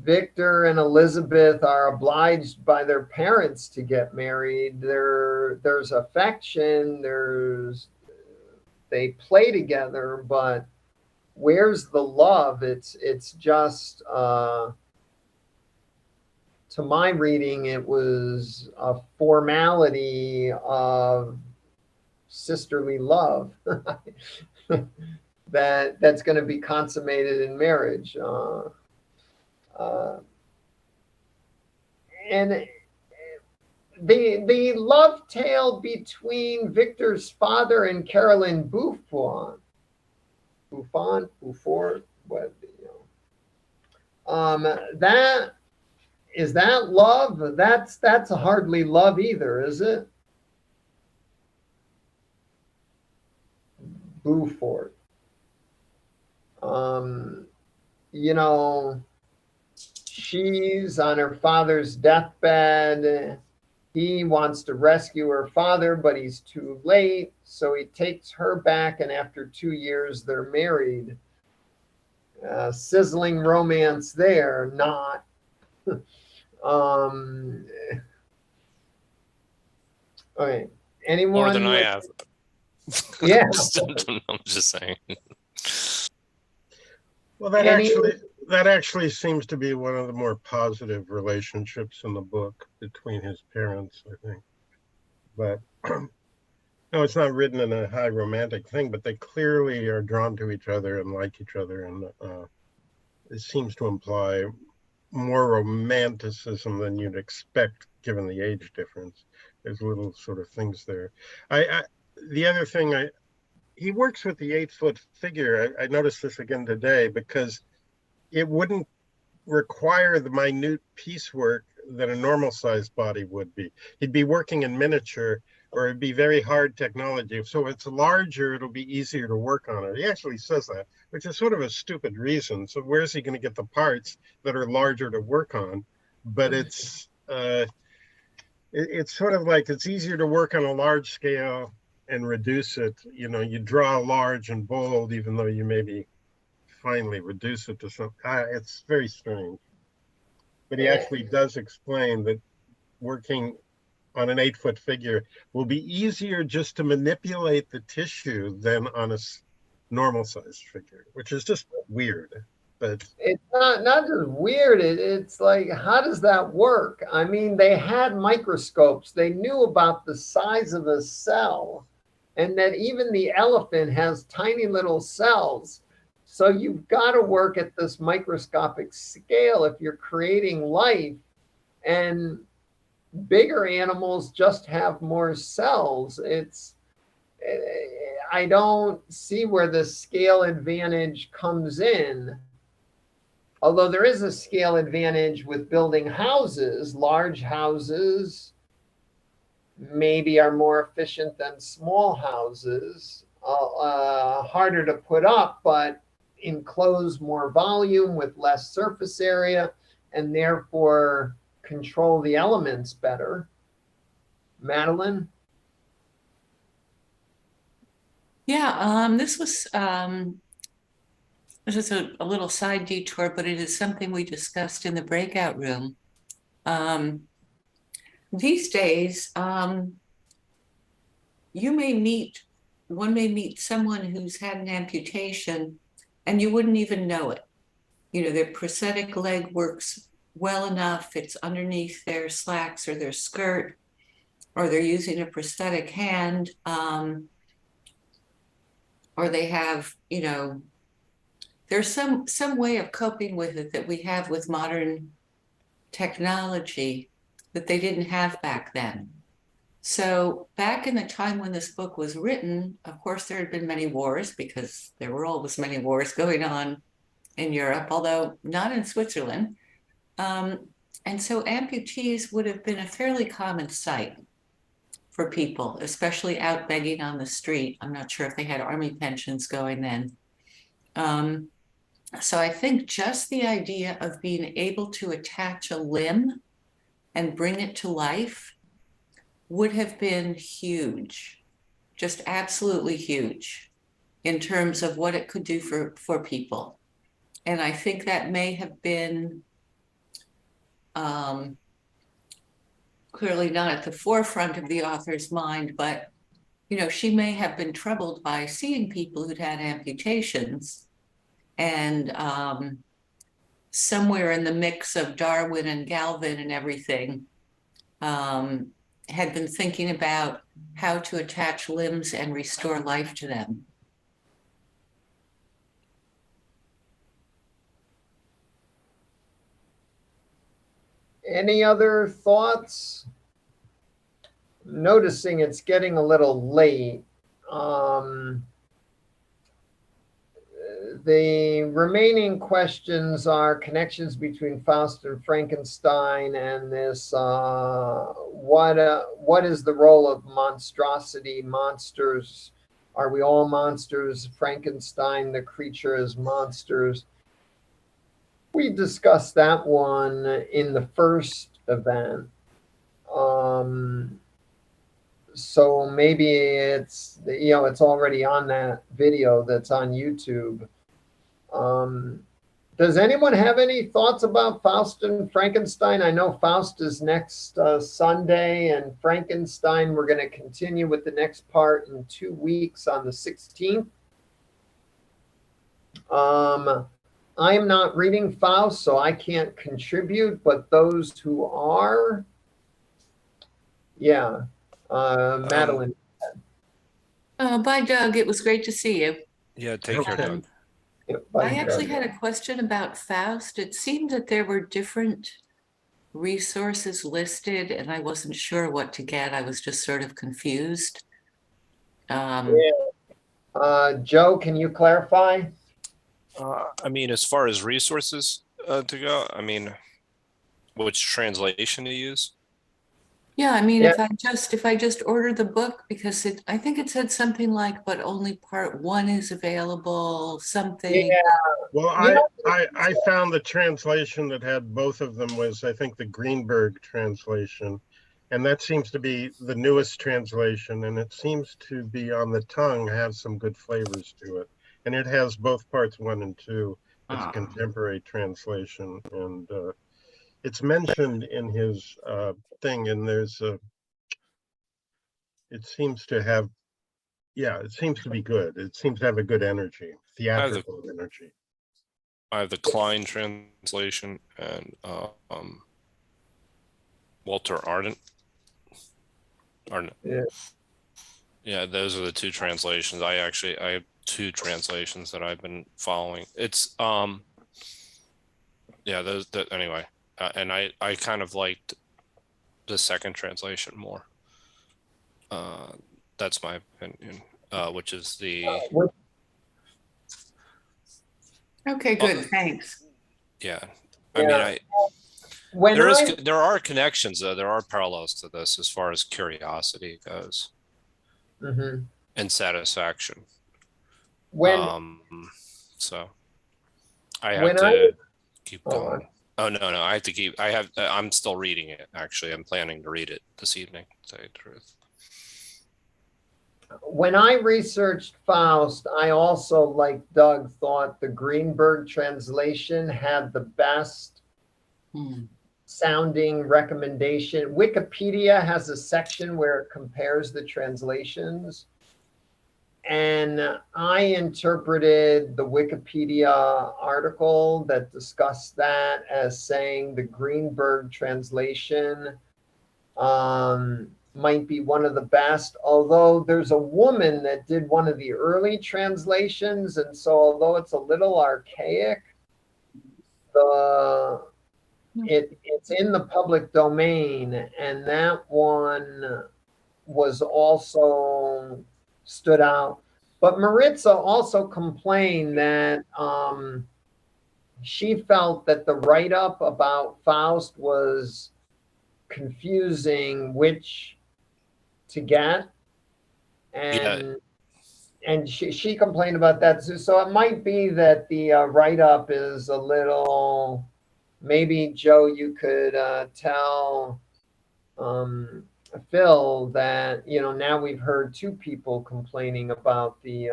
Victor and Elizabeth are obliged by their parents to get married. There's affection. They play together, but where's the love? It's just, to my reading, it was a formality of sisterly love that's going to be consummated in marriage. And the love tale between Victor's father and Caroline Buffon, what, That is that love? That's hardly love either, is it? Beaufort. You know, she's on her father's deathbed. He wants to rescue her father, but he's too late. So he takes her back, and after 2 years, they're married. Sizzling romance there, not. um, okay. Anyone? More than I have. Yeah. I'm just saying. Well, that actually seems to be one of the more positive relationships in the book between his parents, I think. But no, it's not written in a high romantic thing, but they clearly are drawn to each other and like each other, and it seems to imply more romanticism than you'd expect given the age difference. There's little sort of things there. The other thing, he works with the 8-foot figure. I noticed this again today because it wouldn't require the minute piecework that a normal sized body would be. He'd be working in miniature, or it'd be very hard technology. So if it's larger, it'll be easier to work on it. He actually says that, which is sort of a stupid reason. So where's he going to get the parts that are larger to work on? But it's sort of like it's easier to work on a large scale and reduce it. You know, you draw large and bold, even though you maybe finally reduce it to something. It's very strange. But he actually does explain that working on an 8-foot figure will be easier just to manipulate the tissue than on a normal sized figure, which is just weird. But it's not just weird. It's like, how does that work? I mean, they had microscopes. They knew about the size of a cell, and that even the elephant has tiny little cells. So you've got to work at this microscopic scale if you're creating life. And bigger animals just have more cells. I don't see where the scale advantage comes in. Although there is a scale advantage with building houses. Large houses maybe are more efficient than small houses. Harder to put up, but enclose more volume with less surface area, and therefore control the elements better. Madeline? Yeah, this was a little side detour, but it is something we discussed in the breakout room. These days, one may meet someone who's had an amputation and you wouldn't even know it. You know, their prosthetic leg works well enough, it's underneath their slacks or their skirt, or they're using a prosthetic hand, or they have, you know, there's some way of coping with it that we have with modern technology that they didn't have back then. So back in the time when this book was written, of course, there had been many wars, because there were always many wars going on in Europe, although not in Switzerland. And so amputees would have been a fairly common sight for people, especially out begging on the street. I'm not sure if they had army pensions going then. So I think just the idea of being able to attach a limb and bring it to life would have been huge, just absolutely huge in terms of what it could do for people. And I think that may have been clearly not at the forefront of the author's mind, but, you know, she may have been troubled by seeing people who'd had amputations, and somewhere in the mix of Darwin and Galvin and everything, had been thinking about how to attach limbs and restore life to them. Any other thoughts? Noticing it's getting a little late. the remaining questions are connections between Faust and Frankenstein and this, what is the role of monstrosity, monsters? Are we all monsters? Frankenstein, the creature, is monsters. We discussed that one in the first event. So maybe it's, it's already on that video that's on YouTube. Does anyone have any thoughts about Faust and Frankenstein? I know Faust is next Sunday, and Frankenstein, we're going to continue with the next part in 2 weeks on the 16th. I am not reading Faust, so I can't contribute, but those who are, yeah. Madeline. Bye, Doug. It was great to see you. Yeah, take care, Doug. I actually had a question about Faust. It seemed that there were different resources listed, and I wasn't sure what to get. I was just sort of confused. Joe, can you clarify? I mean, as far as resources to go, I mean, which translation to use? Yeah, I mean, Yeah. if I just order the book, because I think it said something like, but only part 1 is available, something. Yeah. Well, You know- I found the translation that had both of them was, I think, the Greenberg translation. And that seems to be the newest translation. And it seems to be on the tongue, have some good flavors to it. And it has both parts 1 and 2. It's a contemporary translation. And it's mentioned in his thing. And there's it seems to have, yeah, it seems to be good. It seems to have a good energy, theatrical energy. I have the Klein translation and Walter Arndt. Yeah. Yeah, those are the 2 translations. I have 2 translations that I've been following. It's yeah, those that anyway. And I kind of liked the second translation more. That's my opinion. Which is the Okay, good, thanks. yeah. Yeah. I mean, there are connections though. There are parallels to this as far as curiosity goes. Mhm. And satisfaction. So I have to keep going. Oh no, I have to keep. I'm still reading it. Actually, I'm planning to read it this evening. To tell you the truth. When I researched Faust, I also, like Doug, thought the Greenberg translation had the best sounding recommendation. Wikipedia has a section where it compares the translations. And I interpreted the Wikipedia article that discussed that as saying the Greenberg translation might be one of the best, although there's a woman that did one of the early translations. And so although it's a little archaic, it's in the public domain, and that one was also stood out. But Maritza also complained that she felt that the write-up about Faust was confusing which to get, and she complained about that too. So it might be that the write-up is a little, maybe Joe, you could tell Phil that, now we've heard 2 people complaining about the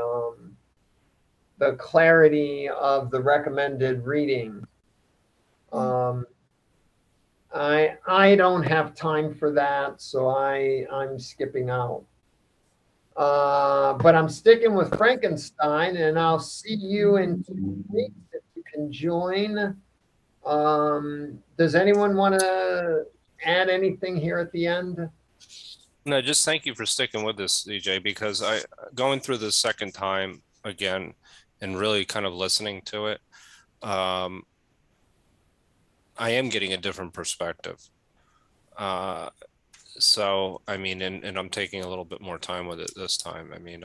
clarity of the recommended reading. I don't have time for that, so I'm skipping out. But I'm sticking with Frankenstein, and I'll see you in 2 weeks if you can join. Does anyone want to add anything here at the end? No, just thank you for sticking with this, DJ, because going through this second time again and really kind of listening to it, I am getting a different perspective. So, I mean, and I'm taking a little bit more time with it this time. I mean,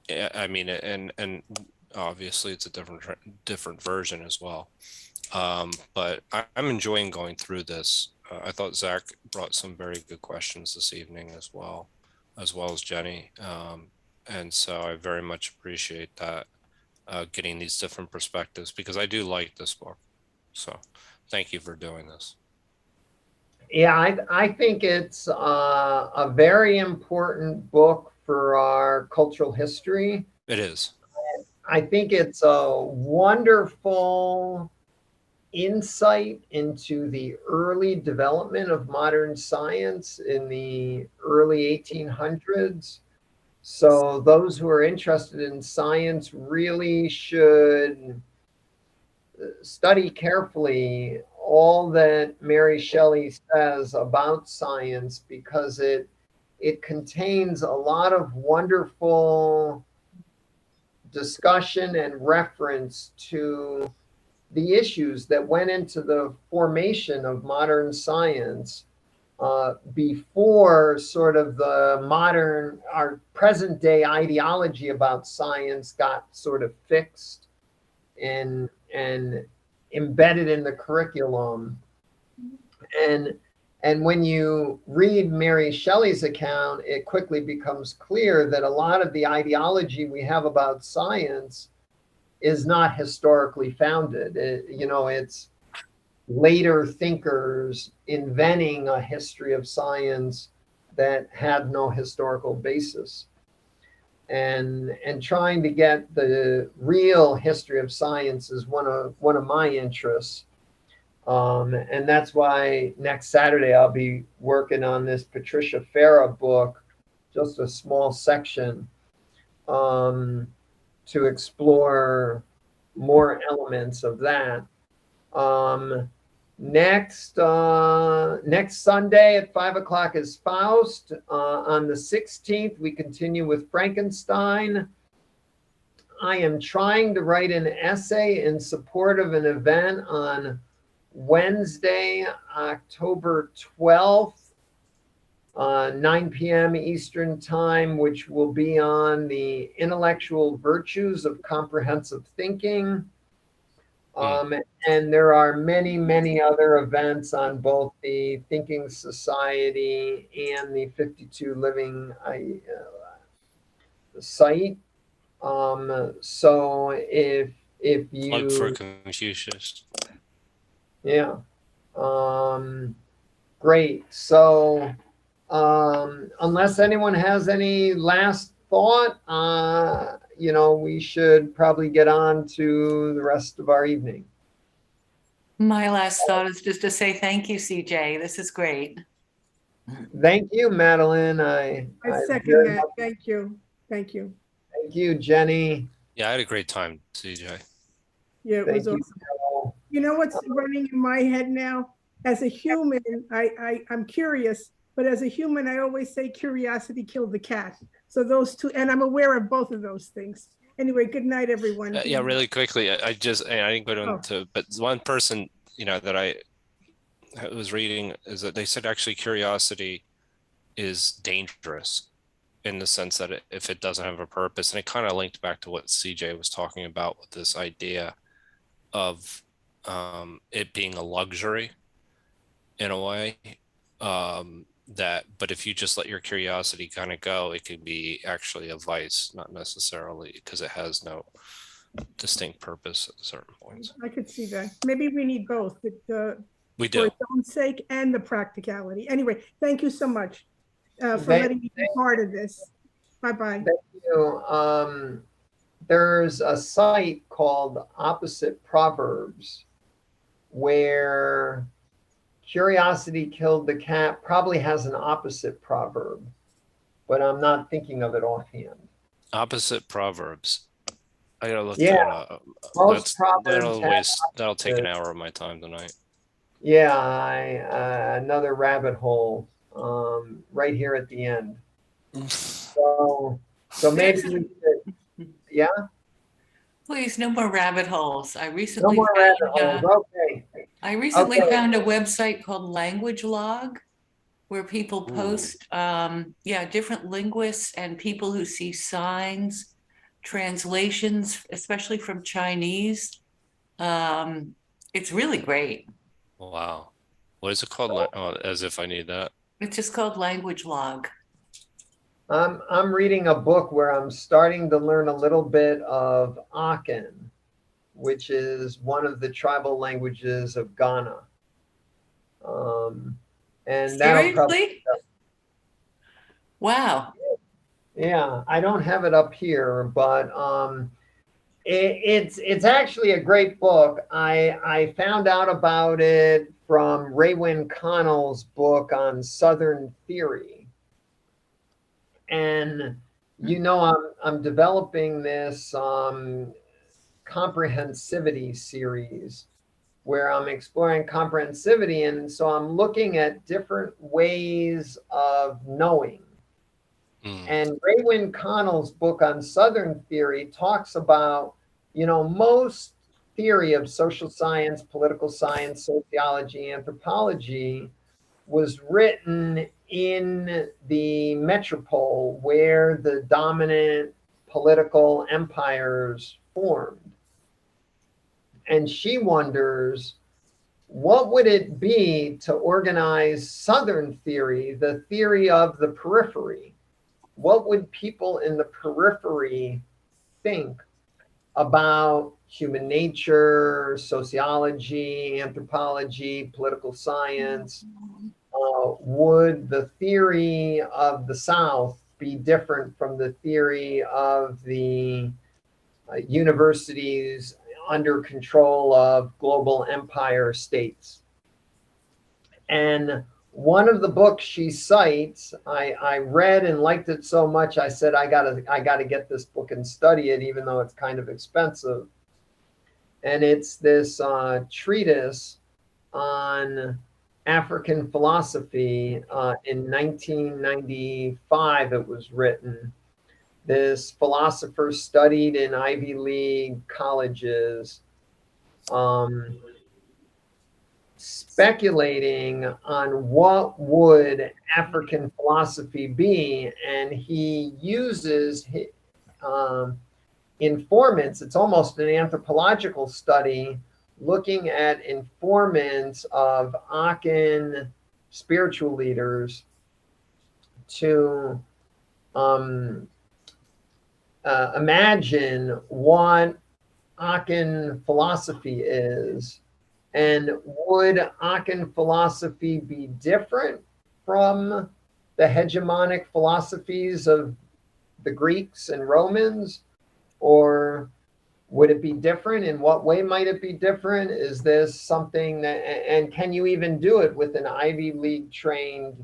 Yeah, I mean, and obviously it's a different version as well. But I'm enjoying going through this. I thought Zach brought some very good questions this evening as well as Jenny. And so I very much appreciate that, getting these different perspectives, because I do like this book. So thank you for doing this. Yeah, I think it's a very important book for our cultural history. It is. I think it's a wonderful insight into the early development of modern science in the early 1800s. So those who are interested in science really should study carefully all that Mary Shelley says about science, because it contains a lot of wonderful discussion and reference to the issues that went into the formation of modern science, before sort of our present day ideology about science got sort of fixed and embedded in the curriculum. And when you read Mary Shelley's account, it quickly becomes clear that a lot of the ideology we have about science is not historically founded. It's later thinkers inventing a history of science that had no historical basis. And trying to get the real history of science is one of my interests. And that's why next Saturday I'll be working on this Patricia Farah book, just a small section, to explore more elements of that. Next Sunday at 5:00 is Faust. On the 16th, we continue with Frankenstein. I am trying to write an essay in support of an event on Wednesday, October 12th, 9 p.m. Eastern Time, which will be on the intellectual virtues of comprehensive thinking. And there are many, many other events on both the Thinking Society and the 52 Living site. So if you Plug for Confucius. Yeah. Great. So unless anyone has any last thought, we should probably get on to the rest of our evening. My last thought is just to say thank you, CJ. This is great. Thank you, Madeline. I second that. Thank you. Thank you, Jenny. Yeah, I had a great time, CJ. Yeah, it was awesome. You know what's running in my head now? As a human, I'm curious, but as a human, I always say curiosity killed the cat. So those two, and I'm aware of both of those things. Anyway, good night, everyone. Yeah, really quickly, I didn't go into, but one person, that I was reading is that they said actually curiosity is dangerous in the sense that if it doesn't have a purpose, and it kind of linked back to what CJ was talking about with this idea of it being a luxury in a way, but if you just let your curiosity kind of go, it could be actually a vice, not necessarily, because it has no distinct purpose at certain points. I could see that. Maybe we need both, We do. for its own sake and the practicality. Anyway, thank you so much for letting me be part of this. Bye-bye. Thank you. There's a site called Opposite Proverbs where curiosity killed the cat probably has an opposite proverb, but I'm not thinking of it offhand. Opposite proverbs. I gotta look Yeah, that up. most proverbs That'll take an hour of my time tonight. Yeah, another rabbit hole right here at the end. So maybe we should, yeah? Please, no more rabbit holes. I No recently more rabbit holes. Okay. found a website called Language Log, where people post, different linguists and people who see signs, translations, especially from Chinese. It's really great. Wow. What is it called? Oh, as if I need that. It's just called Language Log. I'm reading a book where I'm starting to learn a little bit of Akan, which is one of the tribal languages of Ghana. And that'll probably, Seriously? Wow. yeah, I don't have it up here, but it's actually a great book. I found out about it from Raywin Connell's book on Southern theory. And I'm developing this comprehensivity series where I'm exploring comprehensivity, and so I'm looking at different ways of knowing. And Raywin Connell's book on Southern theory talks about, most theory of social science, political science, sociology, anthropology was written in the metropole where the dominant political empires formed. And she wonders, what would it be to organize Southern theory, the theory of the periphery? What would people in the periphery think about human nature, sociology, anthropology, political science? Would the theory of the South be different from the theory of the universities under control of global empire states? And one of the books she cites, I read and liked it so much, I said, I gotta get this book and study it, even though it's kind of expensive. And it's this treatise on African philosophy. In 1995, it was written. This philosopher studied in Ivy League colleges, speculating on what would African philosophy be, and he uses informants. It's almost an anthropological study looking at informants of Akan spiritual leaders to imagine what Akan philosophy is. And would Akan philosophy be different from the hegemonic philosophies of the Greeks and Romans? Or would it be different? In what way might it be different? Is this something that, and can you even do it with an Ivy League trained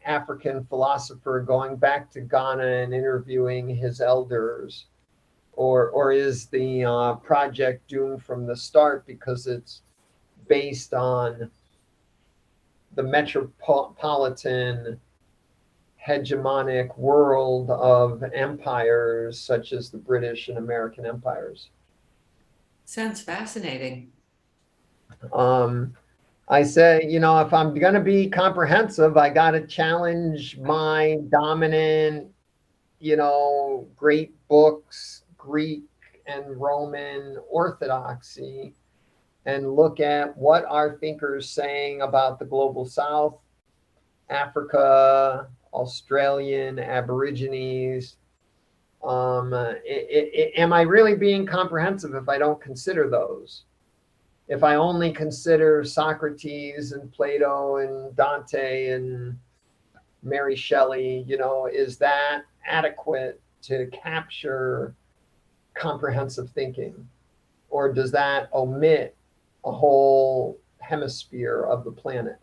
African philosopher going back to Ghana and interviewing his elders? Or is the project doomed from the start because it's based on the metropolitan hegemonic world of empires such as the British and American empires? Sounds fascinating. I say, if I'm going to be comprehensive, I got to challenge my dominant, great books, Greek and Roman orthodoxy, and look at what are thinkers saying about the global South, Africa, Australian Aborigines. Am I really being comprehensive if I don't consider those? If I only consider Socrates and Plato and Dante and Mary Shelley, is that adequate to capture comprehensive thinking? Or does that omit a whole hemisphere of the planet?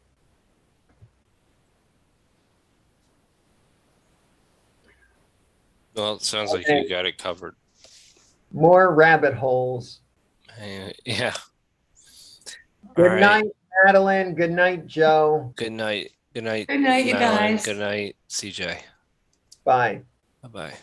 Well, it sounds like you got it covered. More rabbit holes. Yeah. Good night, Madeline. Good night, Joe. Good night. Good night. Good night, you Madeline. guys. Good night, CJ. Bye. Bye-bye.